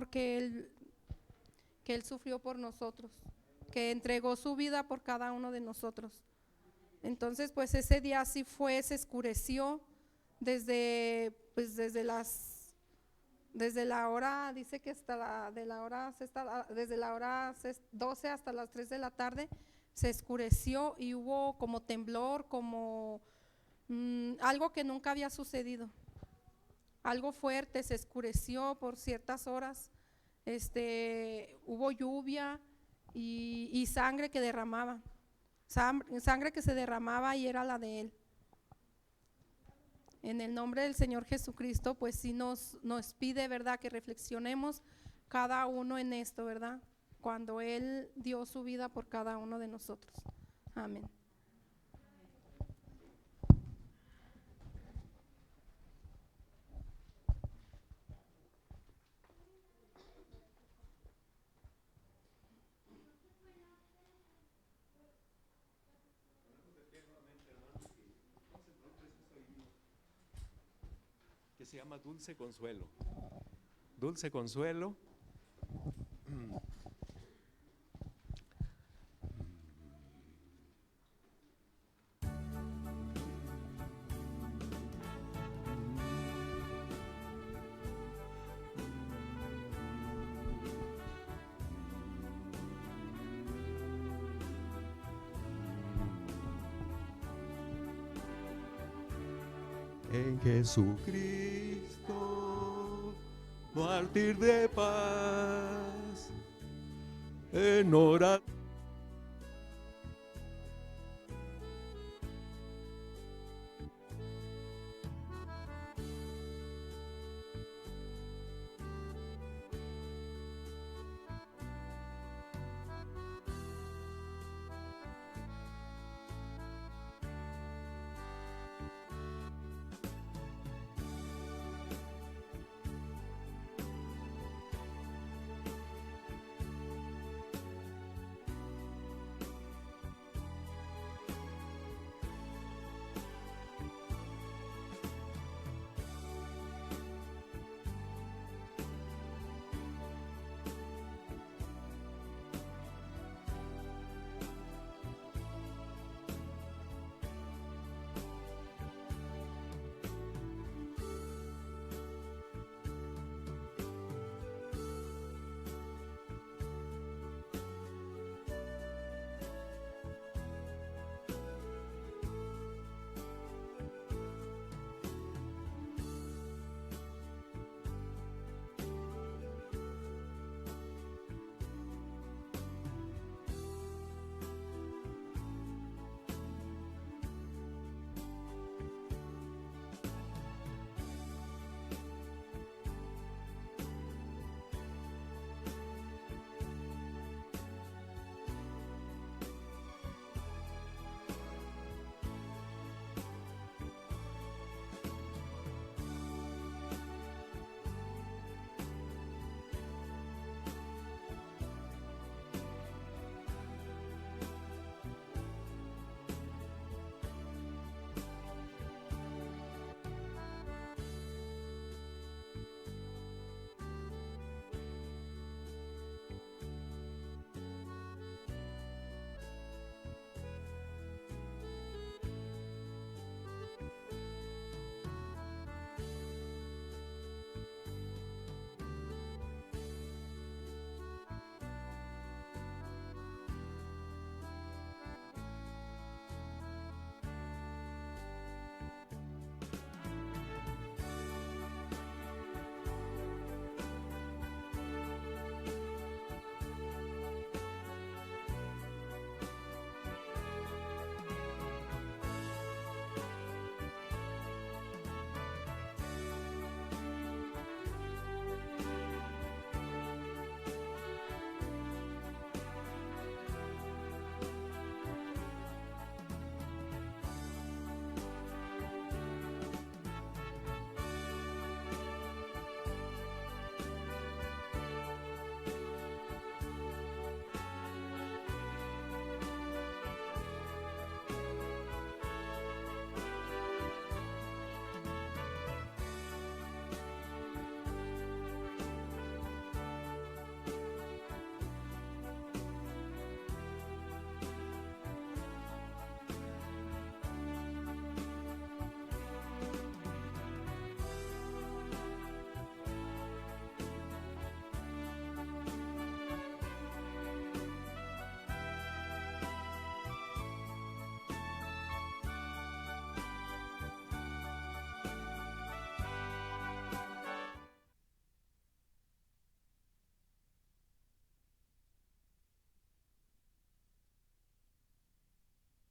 que Él sufrió por nosotros, que entregó su vida por cada uno de nosotros. Entonces, pues ese día sí se oscureció desde la hora, dice que desde la hora 12 hasta las 3 de la tarde se oscureció y hubo como temblor, como algo que nunca había sucedido, algo fuerte, se oscureció por ciertas horas, hubo lluvia y sangre que derramaba, sangre que se derramaba y era la de Él. En el nombre del Señor Jesucristo, pues sí nos pide, ¿verdad?, que reflexionemos cada uno en esto, ¿verdad?, cuando Él dio su vida por cada uno de nosotros. Amén. se llama Dulce Consuelo. Dulce Consuelo. En Jesucristo, mártir de paz, en oración.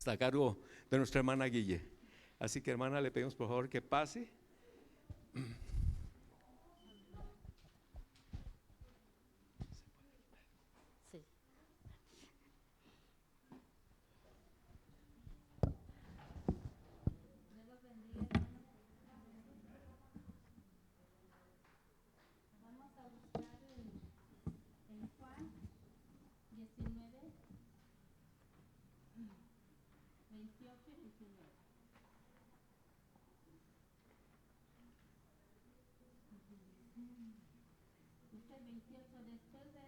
Está a cargo de nuestra hermana Guille. Así que, hermana, le pedimos por favor que pase. Sí. Vamos a buscar en Juan 19, 28 y 19. 19:28. Después de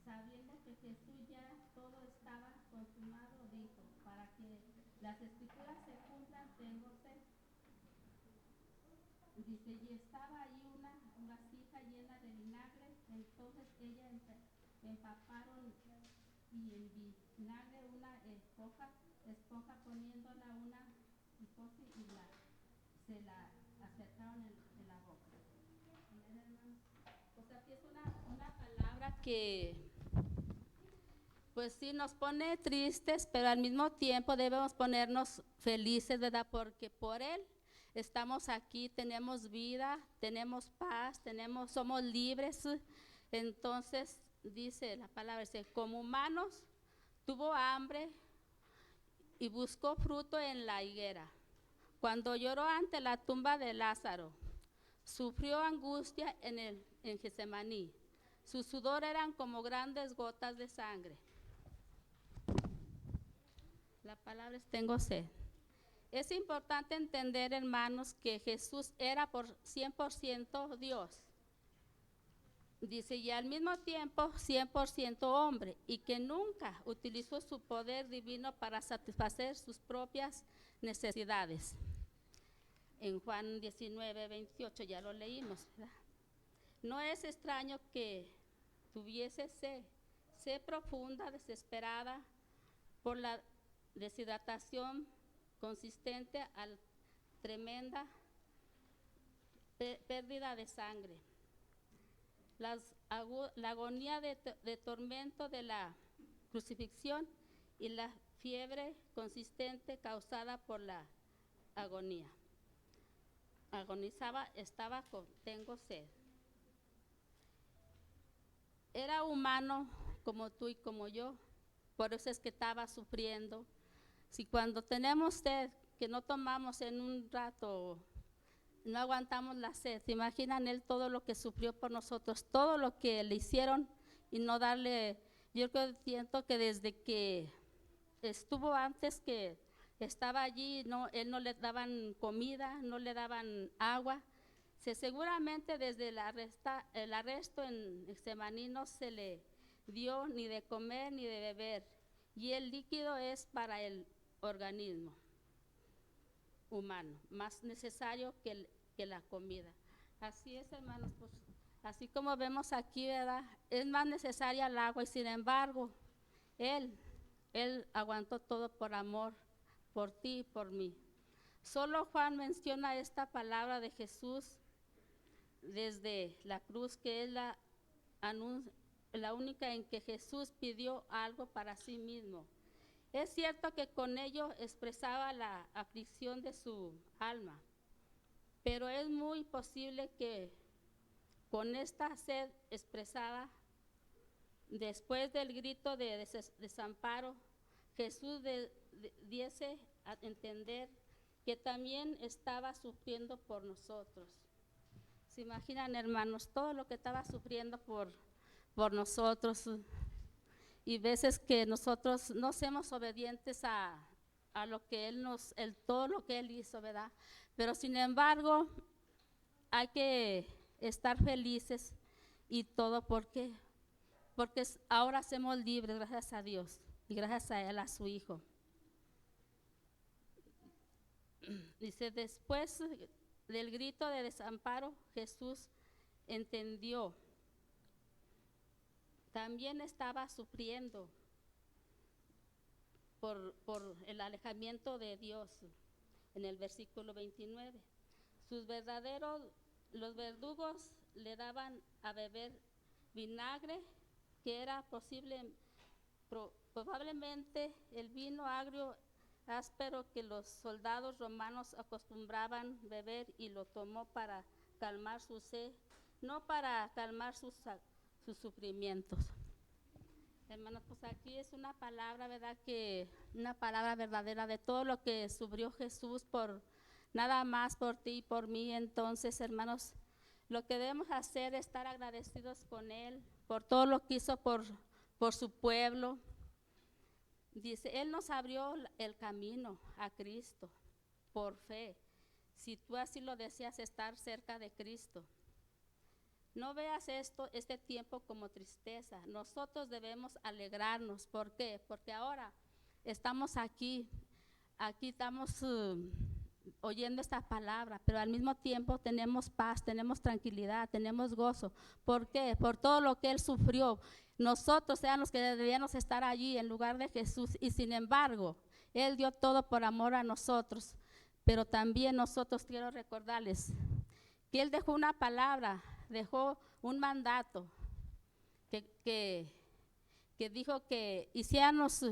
sabiendo que Jesús ya todo estaba consumado, dijo, para que las escrituras se cumplan, tengo sed. Dice, y estaba allí una vasija llena de vinagre. Entonces ella empaparon y en vinagre una esponja poniéndola una esponja y se la acercaron en la boca. Amén, hermanos. Pues aquí es una palabra que pues sí nos pone tristes, pero al mismo tiempo debemos ponernos felices, ¿verdad? Porque por Él estamos aquí, tenemos vida, tenemos paz, somos libres. Entonces dice la palabra, dice, como humanos tuvo hambre y buscó fruto en la higuera. Cuando lloró ante la tumba de Lázaro, sufrió angustia en Getsemaní. Su sudor eran como grandes gotas de sangre. La palabra es tengo sed. Es importante entender, hermanos, que Jesús era por 100% Dios. Dice, y al mismo tiempo 100% hombre, y que nunca utilizó su poder divino para satisfacer sus propias necesidades. En Juan 19:28 ya lo leímos, ¿verdad? No es extraño que tuviese sed profunda, desesperada por la deshidratación consistente a tremenda pérdida de sangre. La agonía de tormento de la crucifixión y la fiebre consistente causada por la agonía. Agonizaba, tengo sed. Era humano como tú y como yo, por eso es que estaba sufriendo. Si cuando tenemos sed, que no tomamos en un rato, no aguantamos la sed, ¿se imaginan él todo lo que sufrió por nosotros, todo lo que le hicieron y no darle? Yo siento que desde que estuvo antes que estaba allí, él no le daban comida, no le daban agua. Seguramente desde el arresto en Getsemaní no se le dio ni de comer ni de beber, y el líquido es para el organismo humano, más necesario que la comida. Así es, hermanos, pues así como vemos aquí, ¿verdad? Es más necesaria el agua y sin embargo, Él aguantó todo por amor, por ti y por mí. Solo Juan menciona esta palabra de Jesús desde la cruz, que es la única en que Jesús pidió algo para sí mismo. Es cierto que con ello expresaba la aflicción de su alma, pero es muy posible que con esta sed expresada, después del grito de desamparo, Jesús diese a entender que también estaba sufriendo por nosotros. ¿Se imaginan, hermanos, todo lo que estaba sufriendo por nosotros? Y veces que nosotros no somos obedientes a lo que todo lo que Él hizo, ¿verdad? Pero sin embargo, hay que estar felices y todo porque ahora somos libres, gracias a Dios y gracias a Él, a su Hijo. Dice, después del grito de desamparo, Jesús entendió. También estaba sufriendo por el alejamiento de Dios, en el versículo 29. Los verdugos le daban a beber vinagre, que era probablemente el vino agrio áspero que los soldados romanos acostumbraban beber, y lo tomó para calmar su sed, no para calmar sus sufrimientos. Hermanos, pues aquí es una palabra, ¿verdad? Una palabra verdadera de todo lo que sufrió Jesús nada más por ti y por mí. Entonces, hermanos, lo que debemos hacer es estar agradecidos con Él por todo lo que hizo por su pueblo. Dice, Él nos abrió el camino a Cristo por fe. Si tú así lo deseas, estar cerca de Cristo. No veas este tiempo como tristeza. Nosotros debemos alegrarnos. ¿Por qué? Porque ahora estamos aquí estamos oyendo esta palabra, pero al mismo tiempo tenemos paz, tenemos tranquilidad, tenemos gozo. ¿Por qué? Por todo lo que Él sufrió. Nosotros sean los que deberíamos estar allí en lugar de Jesús, y sin embargo, Él dio todo por amor a nosotros. Pero también nosotros quiero recordarles que Él dejó una palabra, dejó un mandato que dijo que hiciéramos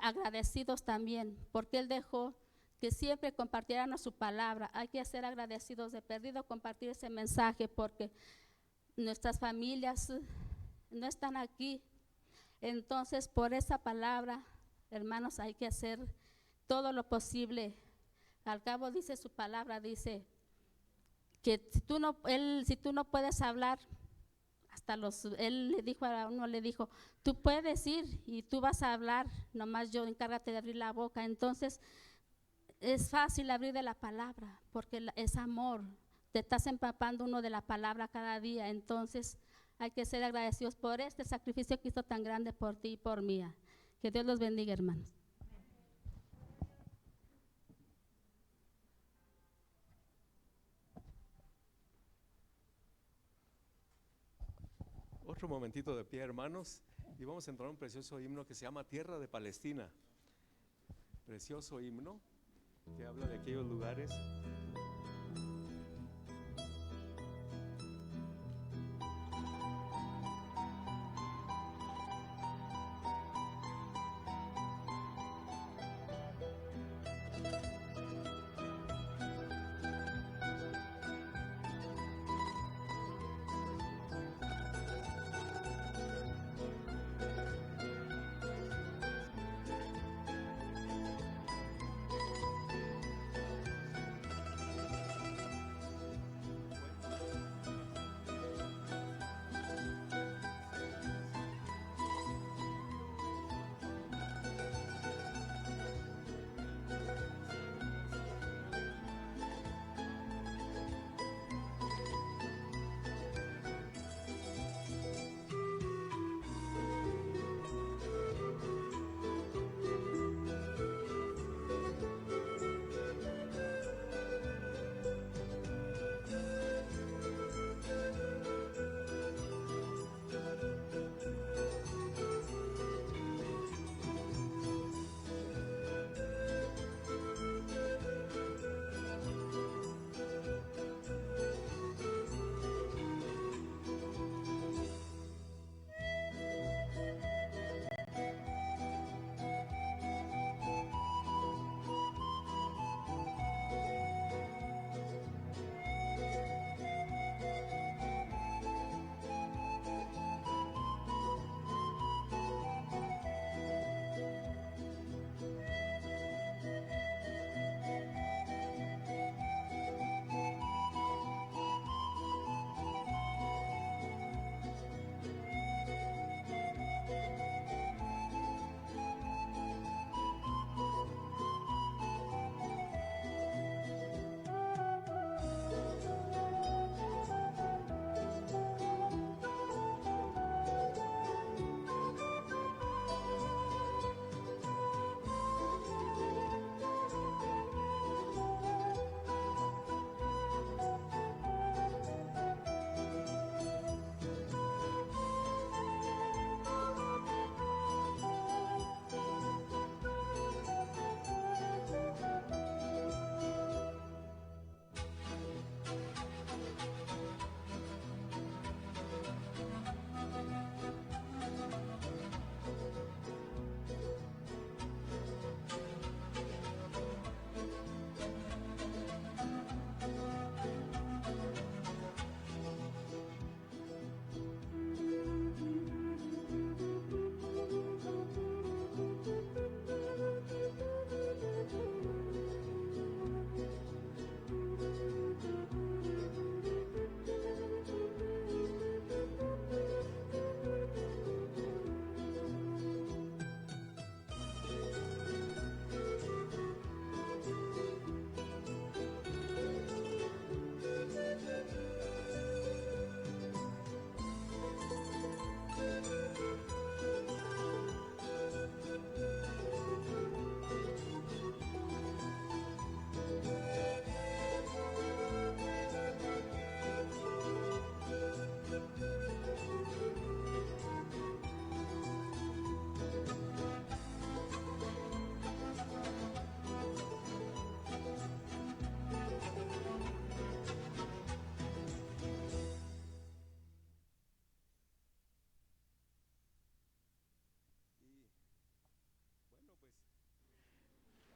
agradecidos también, porque Él dejó que siempre compartieran su palabra. Hay que ser agradecidos, de perdido compartir ese mensaje, porque nuestras familias no están aquí. Entonces, por esa palabra, hermanos, hay que hacer todo lo posible. Al cabo dice su palabra, dice que si tú no puedes hablar, él le dijo a uno, le dijo, tú puedes ir y tú vas a hablar, nomás yo encárgate de abrir la boca. Entonces es fácil abrir de la palabra, porque es amor, te estás empapando uno de la palabra cada día. Entonces hay que ser agradecidos por este sacrificio que hizo tan grande por ti y por mí. Que Dios los bendiga, hermanos. Otro momentito de pie, hermanos, y vamos a entrar a un precioso himno que se llama Tierra de Palestina. Precioso himno que habla de aquellos lugares.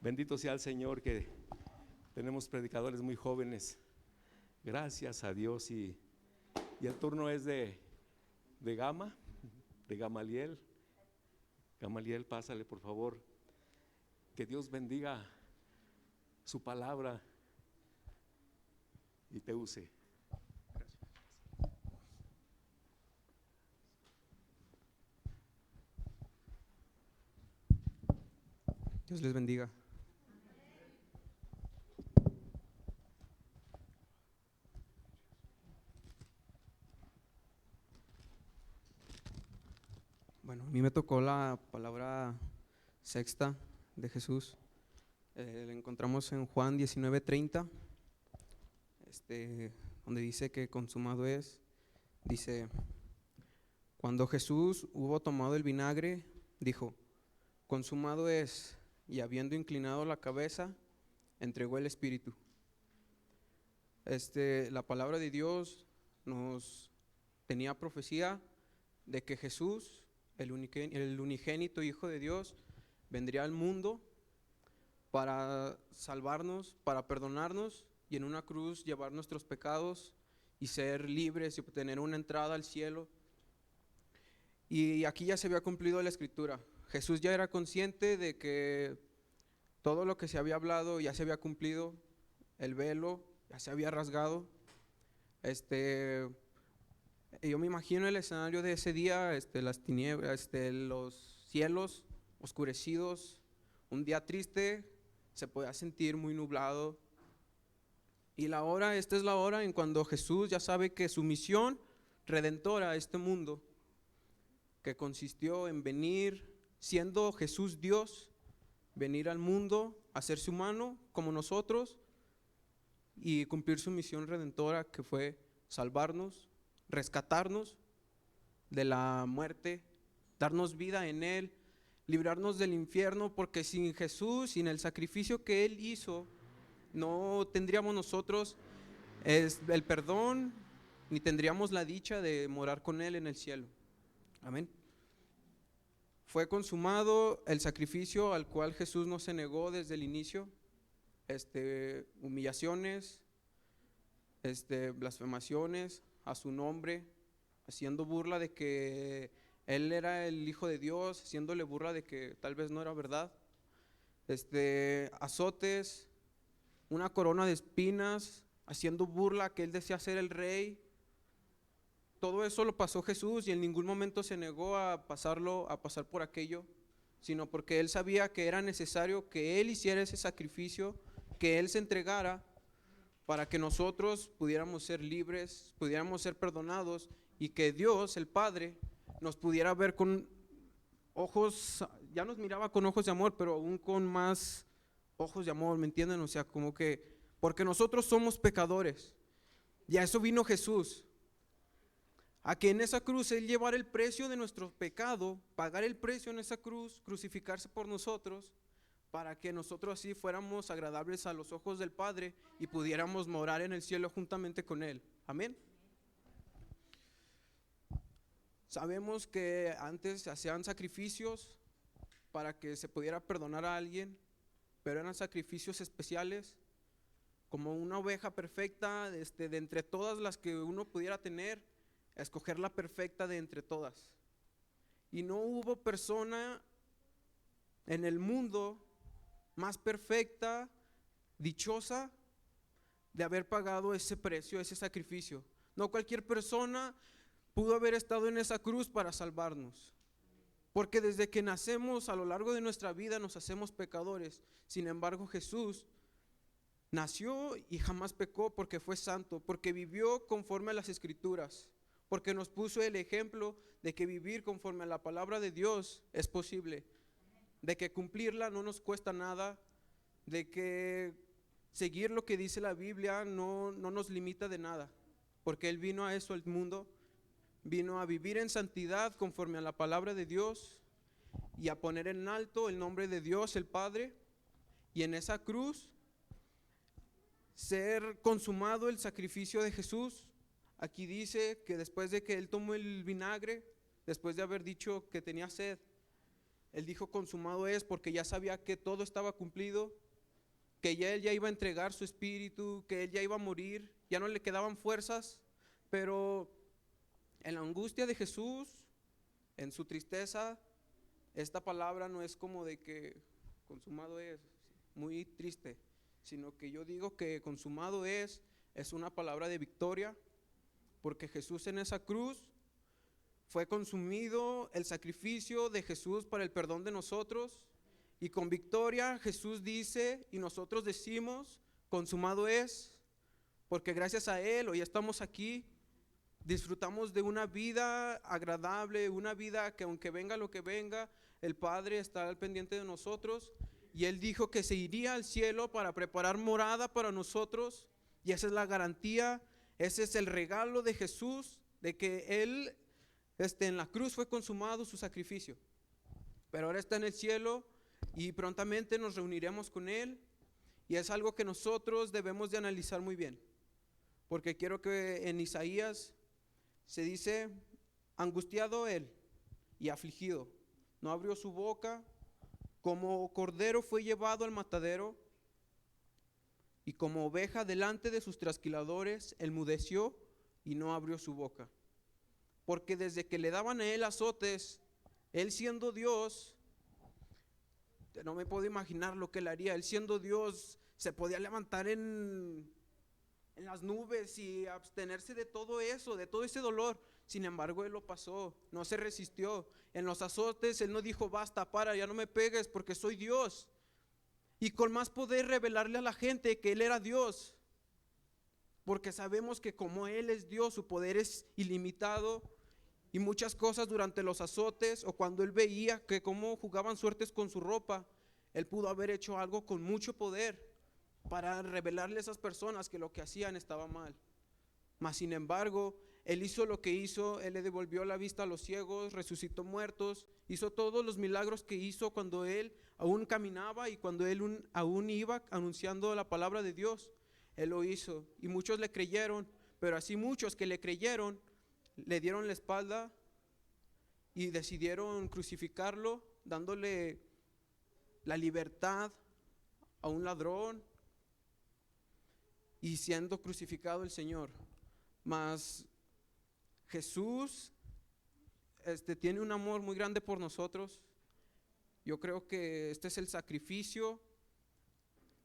Bendito sea el Señor que tenemos predicadores muy jóvenes. Gracias a Dios. Y el turno es de Gamaliel. Gamaliel, pásale por favor. Que Dios bendiga su palabra y te use. Dios les bendiga. Bueno, a mí me tocó la palabra sexta de Jesús. La encontramos en Juan 19:30, donde dice que consumado es. Dice: cuando Jesús hubo tomado el vinagre, dijo: consumado es, y habiendo inclinado la cabeza, entregó el espíritu. La palabra de Dios nos tenía profecía de que Jesús, el unigénito Hijo de Dios, vendría al mundo para salvarnos, para perdonarnos y en una cruz llevar nuestros pecados y ser libres y obtener una entrada al cielo. Y aquí ya se había cumplido la escritura. Jesús ya era consciente de que todo lo que se había hablado ya se había cumplido, el velo ya se había rasgado. Yo me imagino el escenario de ese día, las tinieblas, los cielos oscurecidos, un día triste, se podía sentir muy nublado. Y esta es la hora en cuando Jesús ya sabe que su misión redentora a este mundo, que consistió en venir, siendo Jesús Dios, venir al mundo, hacerse humano como nosotros y cumplir su misión redentora, que fue salvarnos, rescatarnos de la muerte, darnos vida en Él, librarnos del infierno, porque sin Jesús, sin el sacrificio que Él hizo, no tendríamos nosotros el perdón, ni tendríamos la dicha de morar con Él en el cielo. Amén. Fue consumado el sacrificio al cual Jesús no se negó desde el inicio. Humillaciones, blasfemaciones a su nombre, haciendo burla de que Él era el Hijo de Dios, haciéndole burla de que tal vez no era verdad. Azotes, una corona de espinas, haciendo burla que Él decía ser el Rey. Todo eso lo pasó Jesús y en ningún momento se negó a pasar por aquello, sino porque Él sabía que era necesario que Él hiciera ese sacrificio, que Él se entregara para que nosotros pudiéramos ser libres, pudiéramos ser perdonados y que Dios, el Padre, nos pudiera ver con ojos, ya nos miraba con ojos de amor, pero aún con más ojos de amor, ¿me entienden? O sea, como que, porque nosotros somos pecadores y a eso vino Jesús. A que en esa cruz Él llevara el precio de nuestro pecado, pagar el precio en esa cruz, crucificarse por nosotros, para que nosotros así fuéramos agradables a los ojos del Padre y pudiéramos morar en el cielo juntamente con Él. Amén. Sabemos que antes se hacían sacrificios para que se pudiera perdonar a alguien, pero eran sacrificios especiales, como una oveja perfecta de entre todas las que uno pudiera tener, a escoger la perfecta de entre todas. Y no hubo persona en el mundo más perfecta, dichosa, de haber pagado ese precio, ese sacrificio. No cualquier persona pudo haber estado en esa cruz para salvarnos. Porque desde que nacemos, a lo largo de nuestra vida, nos hacemos pecadores. Sin embargo, Jesús nació y jamás pecó porque fue santo, porque vivió conforme a las Escrituras, porque nos puso el ejemplo de que vivir conforme a la palabra de Dios es posible, de que cumplirla no nos cuesta nada, de que seguir lo que dice la Biblia no nos limita de nada, porque Él vino a eso al mundo, vino a vivir en santidad conforme a la palabra de Dios y a poner en alto el nombre de Dios el Padre, y en esa cruz ser consumado el sacrificio de Jesús. Aquí dice que después de que Él tomó el vinagre, después de haber dicho que tenía sed, Él dijo consumado es, porque ya sabía que todo estaba cumplido, que ya él ya iba a entregar su espíritu, que él ya iba a morir, ya no le quedaban fuerzas, pero en la angustia de Jesús, en su tristeza, esta palabra no es como de que consumado es, muy triste, sino que yo digo que consumado es una palabra de victoria, porque Jesús en esa cruz fue consumido el sacrificio de Jesús para el perdón de nosotros, y con victoria Jesús dice y nosotros decimos consumado es, porque gracias a Él hoy estamos aquí, disfrutamos de una vida agradable, una vida que aunque venga lo que venga, el Padre está al pendiente de nosotros, y Él dijo que se iría al cielo para preparar morada para nosotros, y esa es la garantía, ese es el regalo de Jesús, de que Él en la cruz fue consumado su sacrificio, pero ahora está en el cielo y prontamente nos reuniremos con Él, y es algo que nosotros debemos de analizar muy bien, porque quiero que en Isaías se dice, angustiado Él y afligido, no abrió su boca, como cordero fue llevado al matadero, y como oveja delante de sus trasquiladores, enmudeció y no abrió su boca. Porque desde que le daban a él azotes, él siendo Dios, no me puedo imaginar lo que él haría. Él siendo Dios se podía levantar en las nubes y abstenerse de todo eso, de todo ese dolor. Sin embargo, él lo pasó, no se resistió. En los azotes él no dijo, basta, para, ya no me pegues porque soy Dios. Y con más poder revelarle a la gente que él era Dios, porque sabemos que como él es Dios, su poder es ilimitado. Y muchas cosas durante los azotes o cuando él veía que cómo jugaban suertes con su ropa, él pudo haber hecho algo con mucho poder para revelarle a esas personas que lo que hacían estaba mal. Mas sin embargo, él hizo lo que hizo, él le devolvió la vista a los ciegos, resucitó muertos, hizo todos los milagros que hizo cuando él aún caminaba y cuando él aún iba anunciando la palabra de Dios. Él lo hizo y muchos le creyeron, pero así muchos que le creyeron le dieron la espalda y decidieron crucificarlo, dándole la libertad a un ladrón y siendo crucificado el Señor. Mas Jesús tiene un amor muy grande por nosotros. Yo creo que este es el sacrificio,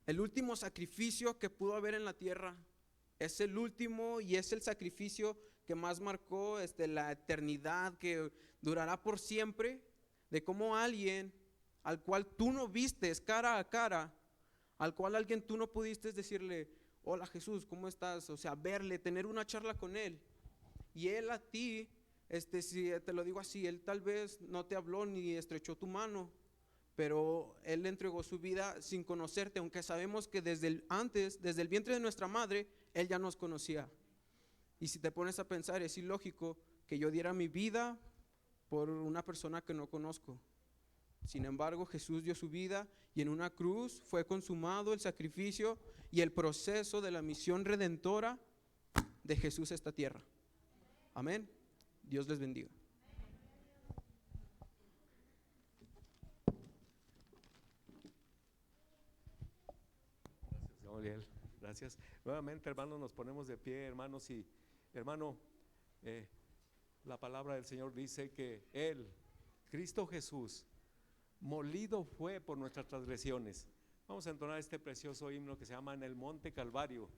el último sacrificio que pudo haber en la tierra. Es el último y es el sacrificio que más marcó la eternidad, que durará por siempre, de cómo alguien al cual tú no vistes cara a cara, al cual alguien tú no pudiste decirle, hola Jesús, ¿cómo estás? O sea, verle, tener una charla con él. Y él a ti, si te lo digo así, él tal vez no te habló ni estrechó tu mano, pero él le entregó su vida sin conocerte, aunque sabemos que desde el vientre de nuestra madre, él ya nos conocía. Y si te pones a pensar, es ilógico que yo diera mi vida por una persona que no conozco. Sin embargo, Jesús dio su vida y en una cruz fue consumado el sacrificio y el proceso de la misión redentora de Jesús a esta tierra. Amén. Dios les bendiga. Gracias, Gabriel. Gracias. Nuevamente, hermanos, nos ponemos de pie, hermanos, y hermano, la palabra del Señor dice que Él, Cristo Jesús, molido fue por nuestras transgresiones. Vamos a entonar este precioso himno que se llama En el Monte Calvario.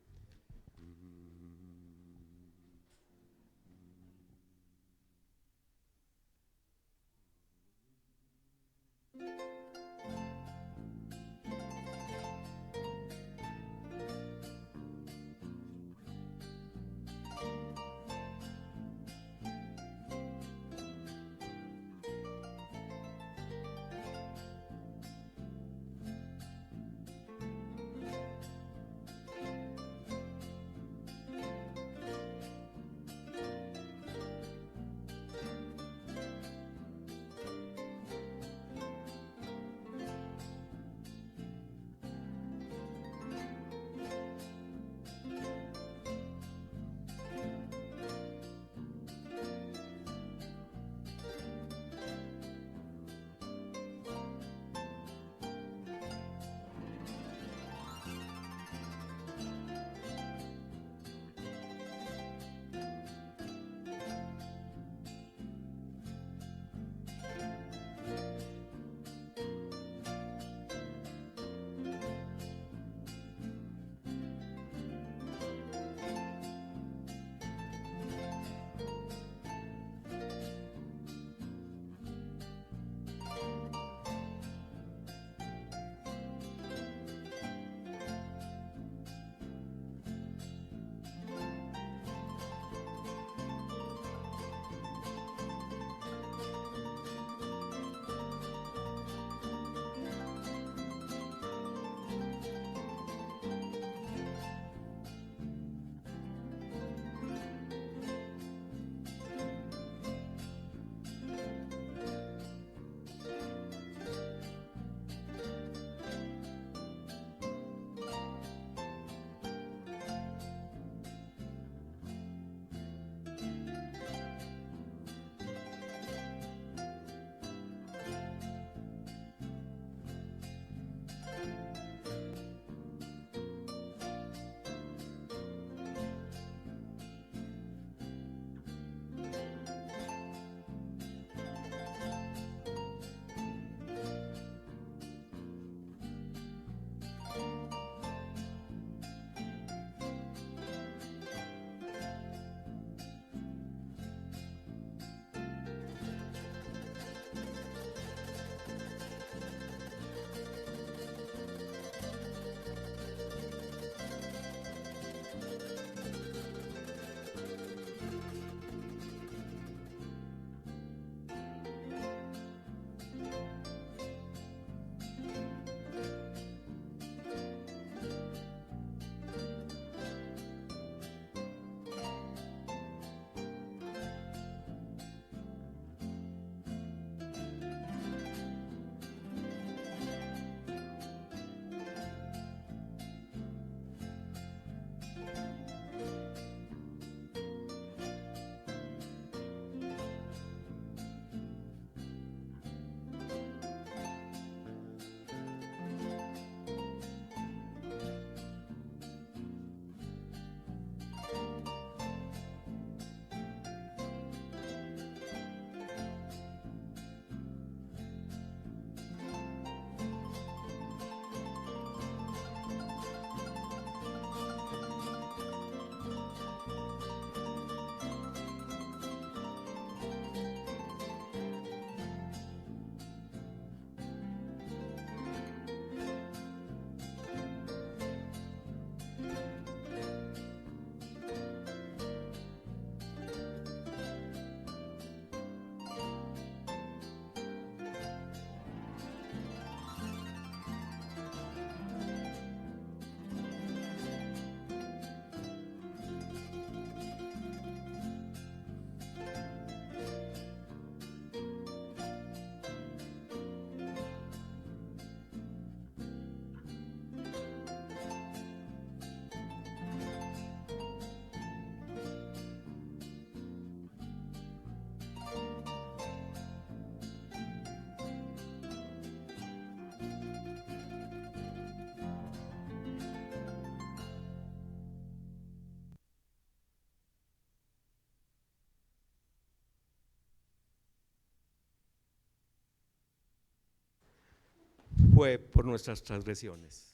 fue por nuestras transgresiones.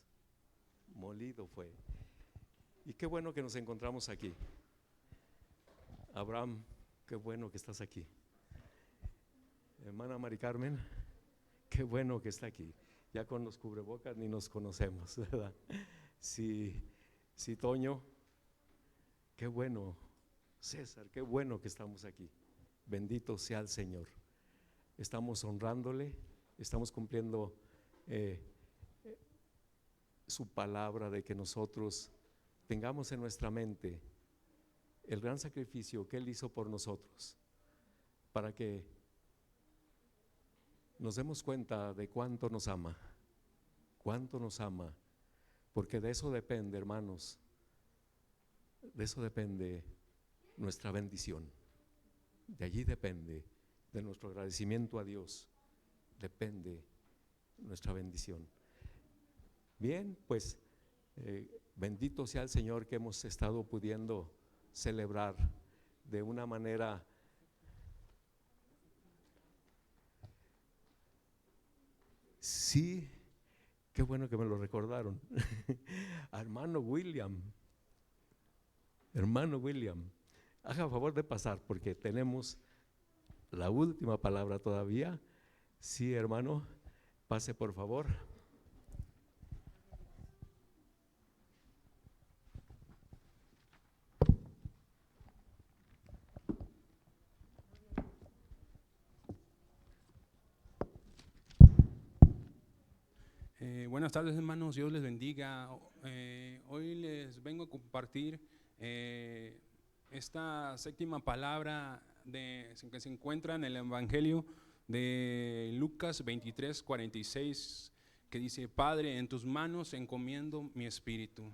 Molido fue. Y qué bueno que nos encontramos aquí. Abraham, qué bueno que estás aquí. Hermana Mari Carmen, qué bueno que está aquí. Ya con los cubrebocas ni nos conocemos, ¿verdad? Sí, Toño, qué bueno. César, qué bueno que estamos aquí. Bendito sea el Señor. Estamos honrándole, estamos cumpliendo su palabra de que nosotros tengamos en nuestra mente el gran sacrificio que Él hizo por nosotros, para que nos demos cuenta de cuánto nos ama, porque de eso depende, hermanos, de eso depende nuestra bendición. De allí depende, de nuestro agradecimiento a Dios, depende nuestra bendición. Bien, pues bendito sea el Señor que hemos estado pudiendo celebrar de una manera sí, qué bueno que me lo recordaron. Hermano William, haga favor de pasar porque tenemos la última palabra todavía. Sí, hermano, pase por favor. Buenas tardes, hermanos, Dios les bendiga. Hoy les vengo a compartir esta séptima palabra que se encuentra en el Evangelio de Lucas 23:46, que dice: Padre, en tus manos encomiendo mi espíritu.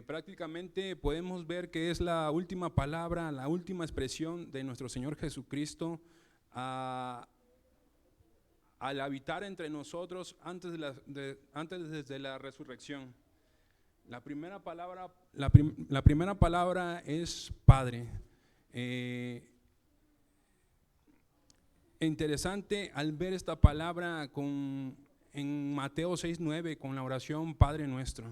Prácticamente podemos ver que es la última palabra, la última expresión de nuestro Señor Jesucristo al habitar entre nosotros antes de la resurrección. La primera palabra es Padre. Interesante al ver esta palabra en Mateo 6:9 con la oración Padre Nuestro.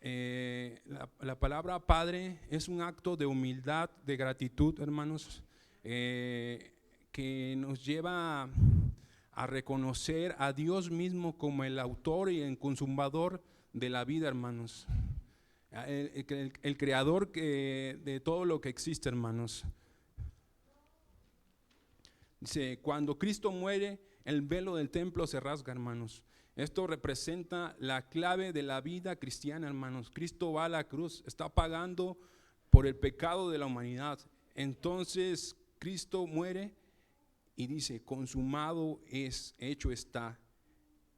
La palabra Padre es un acto de humildad, de gratitud, hermanos, que nos lleva a reconocer a Dios mismo como el autor y el consumador de la vida, hermanos, el creador de todo lo que existe, hermanos. Dice: cuando Cristo muere, el velo del templo se rasga, hermanos. Esto representa la clave de la vida cristiana, hermanos. Cristo va a la cruz, está pagando por el pecado de la humanidad. Entonces Cristo muere y dice: consumado es, hecho está.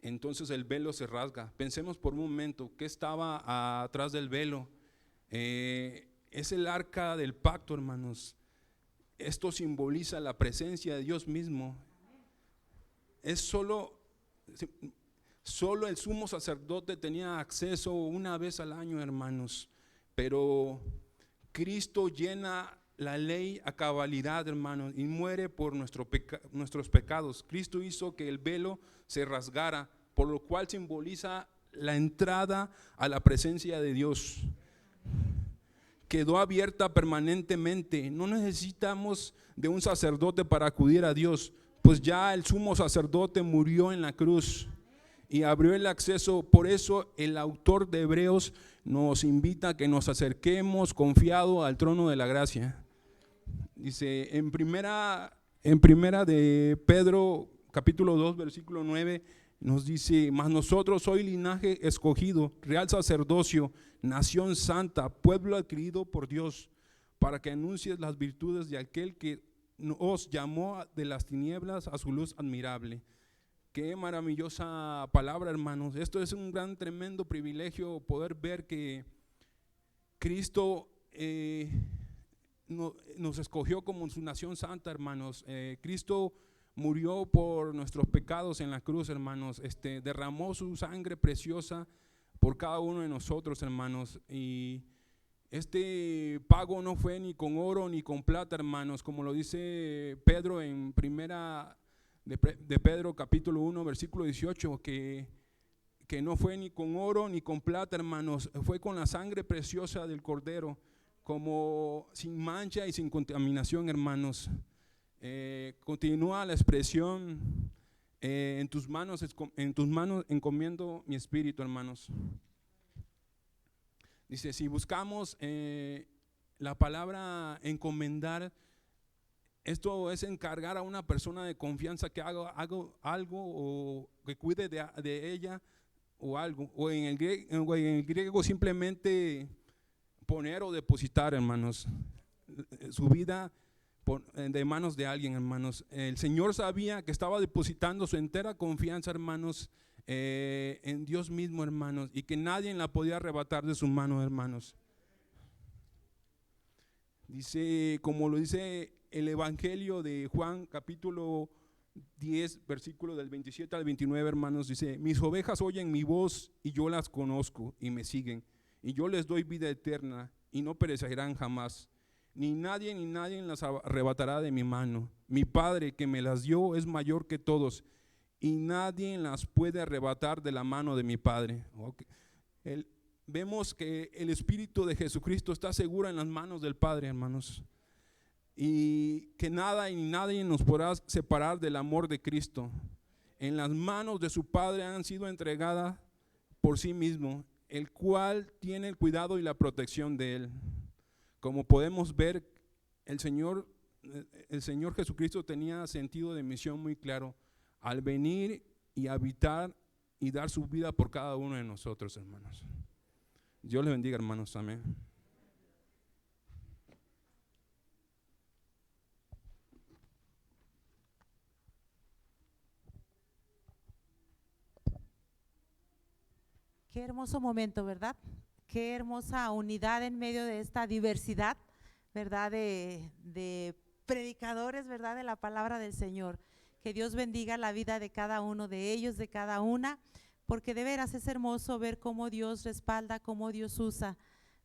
Entonces el velo se rasga. Pensemos por un momento, ¿qué estaba atrás del velo? Es el arca del pacto, hermanos. Esto simboliza la presencia de Dios mismo. Es solo el sumo sacerdote tenía acceso una vez al año, hermanos, pero Cristo llena la ley a cabalidad, hermanos, y muere por nuestros pecados. Cristo hizo que el velo se rasgara, por lo cual simboliza la entrada a la presencia de Dios. Quedó abierta permanentemente. No necesitamos de un sacerdote para acudir a Dios, pues ya el sumo sacerdote murió en la cruz y abrió el acceso. Por eso el autor de Hebreos nos invita a que nos acerquemos confiado al trono de la gracia. Dice en primera de Pedro capítulo 2 versículo 9, nos dice: mas nosotros soy linaje escogido, real sacerdocio, nación santa, pueblo adquirido por Dios, para que anuncies las virtudes de aquel que os llamó de las tinieblas a su luz admirable. Qué maravillosa palabra, hermanos. Esto es un gran, tremendo privilegio, poder ver que Cristo nos escogió como su nación santa, hermanos. Cristo murió por nuestros pecados en la cruz, hermanos. Derramó su sangre preciosa por cada uno de nosotros, hermanos. Y este pago no fue ni con oro ni con plata, hermanos, como lo dice Pedro en primera de Pedro capítulo 1 versículo 18, que no fue ni con oro ni con plata, hermanos, fue con la sangre preciosa del Cordero, como sin mancha y sin contaminación, hermanos. Continúa la expresión, en tus manos encomiendo mi espíritu, hermanos. Dice, si buscamos la palabra encomendar, esto es encargar a una persona de confianza que haga algo o que cuide de ella o algo, o en el griego simplemente poner o depositar, hermanos, su vida de manos de alguien, hermanos. El Señor sabía que estaba depositando su entera confianza, hermanos, en Dios mismo, hermanos, y que nadie la podía arrebatar de su mano, hermanos. Dice, como lo dice el Evangelio de Juan, capítulo 10, versículo del 27 al 29, hermanos, dice, mis ovejas oyen mi voz y yo las conozco y me siguen, y yo les doy vida eterna y no perecerán jamás, ni nadie las arrebatará de mi mano. Mi Padre que me las dio es mayor que todos y nadie las puede arrebatar de la mano de mi Padre. Okay. Vemos que el Espíritu de Jesucristo está seguro en las manos del Padre, hermanos, y que nada y nadie nos podrá separar del amor de Cristo. En las manos de su Padre han sido entregadas por sí mismo, el cual tiene el cuidado y la protección de Él. Como podemos ver, el Señor Jesucristo tenía sentido de misión muy claro al venir y habitar y dar su vida por cada uno de nosotros, hermanos. Dios les bendiga, hermanos. Amén. Qué hermoso momento, ¿verdad? Qué hermosa unidad en medio de esta diversidad, ¿verdad? De predicadores, ¿verdad? De la palabra del Señor. Que Dios bendiga la vida de cada uno de ellos, de cada una, porque de veras es hermoso ver cómo Dios respalda, cómo Dios usa,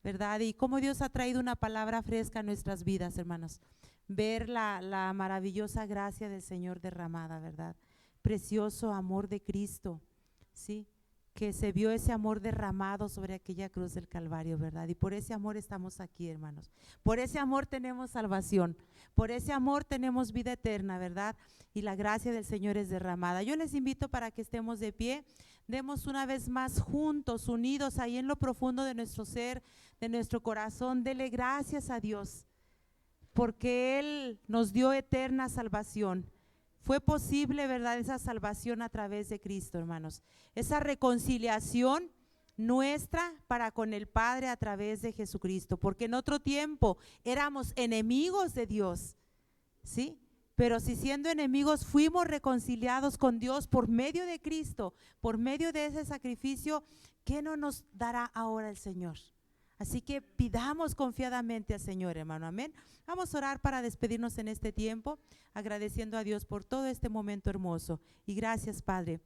¿verdad? Y cómo Dios ha traído una palabra fresca a nuestras vidas, hermanos. Ver la maravillosa gracia del Señor derramada, ¿verdad? Precioso amor de Cristo, ¿sí? Que se vio ese amor derramado sobre aquella cruz del Calvario, ¿verdad? Y por ese amor estamos aquí, hermanos. Por ese amor tenemos salvación, por ese amor tenemos vida eterna, ¿verdad? Y la gracia del Señor es derramada. Yo les invito para que estemos de pie, demos una vez más juntos, unidos ahí en lo profundo de nuestro ser, de nuestro corazón, dele gracias a Dios, porque Él nos dio eterna salvación. Fue posible, ¿verdad?, esa salvación a través de Cristo, hermanos. Esa reconciliación nuestra para con el Padre a través de Jesucristo, porque en otro tiempo éramos enemigos de Dios, ¿sí? Pero si siendo enemigos fuimos reconciliados con Dios por medio de Cristo, por medio de ese sacrificio, ¿qué no nos dará ahora el Señor? Así que pidamos confiadamente al Señor, hermano, amén. Vamos a orar para despedirnos en este tiempo, agradeciendo a Dios por todo este momento hermoso. Y gracias, Padre.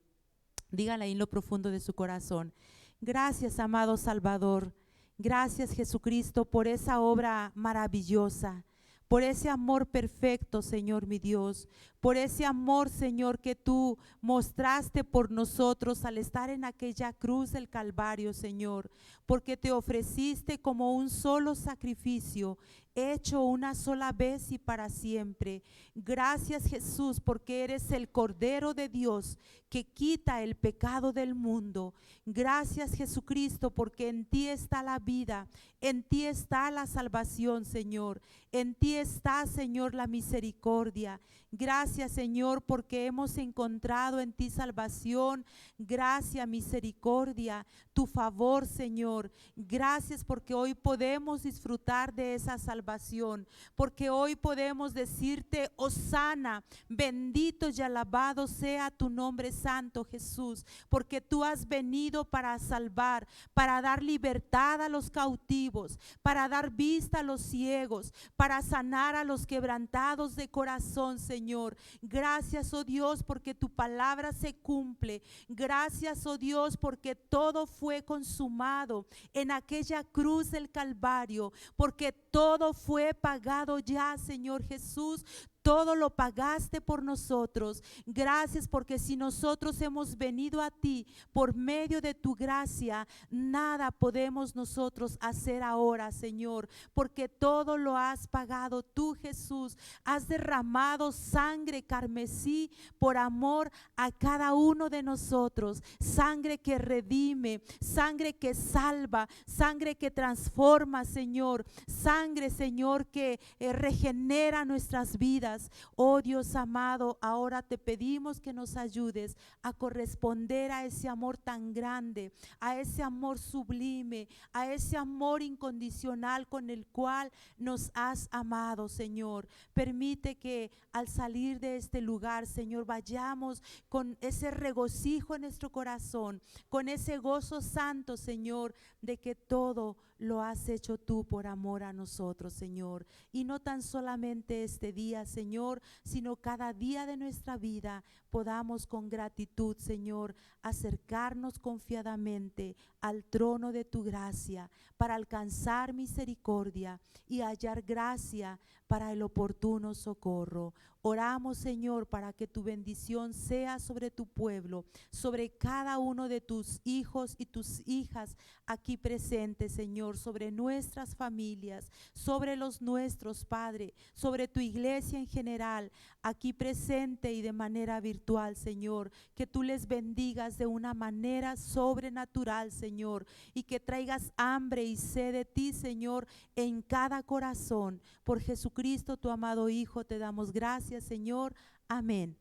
Dígale ahí en lo profundo de su corazón. Gracias, amado Salvador. Gracias, Jesucristo, por esa obra maravillosa, por ese amor perfecto, Señor mi Dios, por ese amor, Señor, que tú mostraste por nosotros al estar en aquella cruz del Calvario, Señor, porque te ofreciste como un solo sacrificio, hecho una sola vez y para siempre. Gracias, Jesús, porque eres el Cordero de Dios que quita el pecado del mundo. Gracias, Jesucristo, porque en ti está la vida, en ti está la salvación, Señor, en ti está, Señor, la misericordia. Gracias, Señor, porque hemos encontrado en ti salvación, gracia, misericordia, tu favor, Señor. Gracias porque hoy podemos disfrutar de esa salvación, porque hoy podemos decirte, hosana, bendito y alabado sea tu nombre santo, Jesús, porque tú has venido para salvar, para dar libertad a los cautivos, para dar vista a los ciegos, para sanar a los quebrantados de corazón, Señor. Gracias, oh Dios, porque tu palabra se cumple. Gracias, oh Dios, porque todo fue consumado en aquella cruz del Calvario, porque todo fue pagado ya, Señor Jesús. todo lo pagaste por nosotros. Gracias porque si nosotros hemos venido a ti por medio de tu gracia, nada podemos nosotros hacer ahora, Señor, porque todo lo has pagado tú, Jesús. Has derramado sangre carmesí por amor a cada uno de nosotros, sangre que redime, sangre que salva, sangre que transforma, Señor, sangre, Señor, que regenera nuestras vidas. Oh Dios amado, ahora te pedimos que nos ayudes a corresponder a ese amor tan grande, a ese amor sublime, a ese amor incondicional con el cual nos has amado, Señor. Permite que al salir de este lugar, Señor, vayamos con ese regocijo en nuestro corazón, con ese gozo santo, Señor, de que todo lo has hecho tú por amor a nosotros, Señor. Y no tan solamente este día, Señor, sino cada día de nuestra vida podamos con gratitud, Señor, acercarnos confiadamente al trono de tu gracia para alcanzar misericordia y hallar gracia para el oportuno socorro. Oramos, Señor, para que tu bendición sea sobre tu pueblo, sobre cada uno de tus hijos y tus hijas aquí presentes, Señor, sobre nuestras familias, sobre los nuestros, Padre, sobre tu iglesia en general, aquí presente y de manera virtual, Señor, que tú les bendigas de una manera sobrenatural, Señor, y que traigas hambre y sed de ti, Señor, en cada corazón. Por Jesucristo, tu amado Hijo, te damos gracias, Señor. Amén.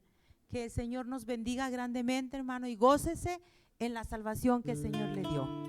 Que el Señor nos bendiga grandemente, hermano, y gócese en la salvación que el Señor le dio.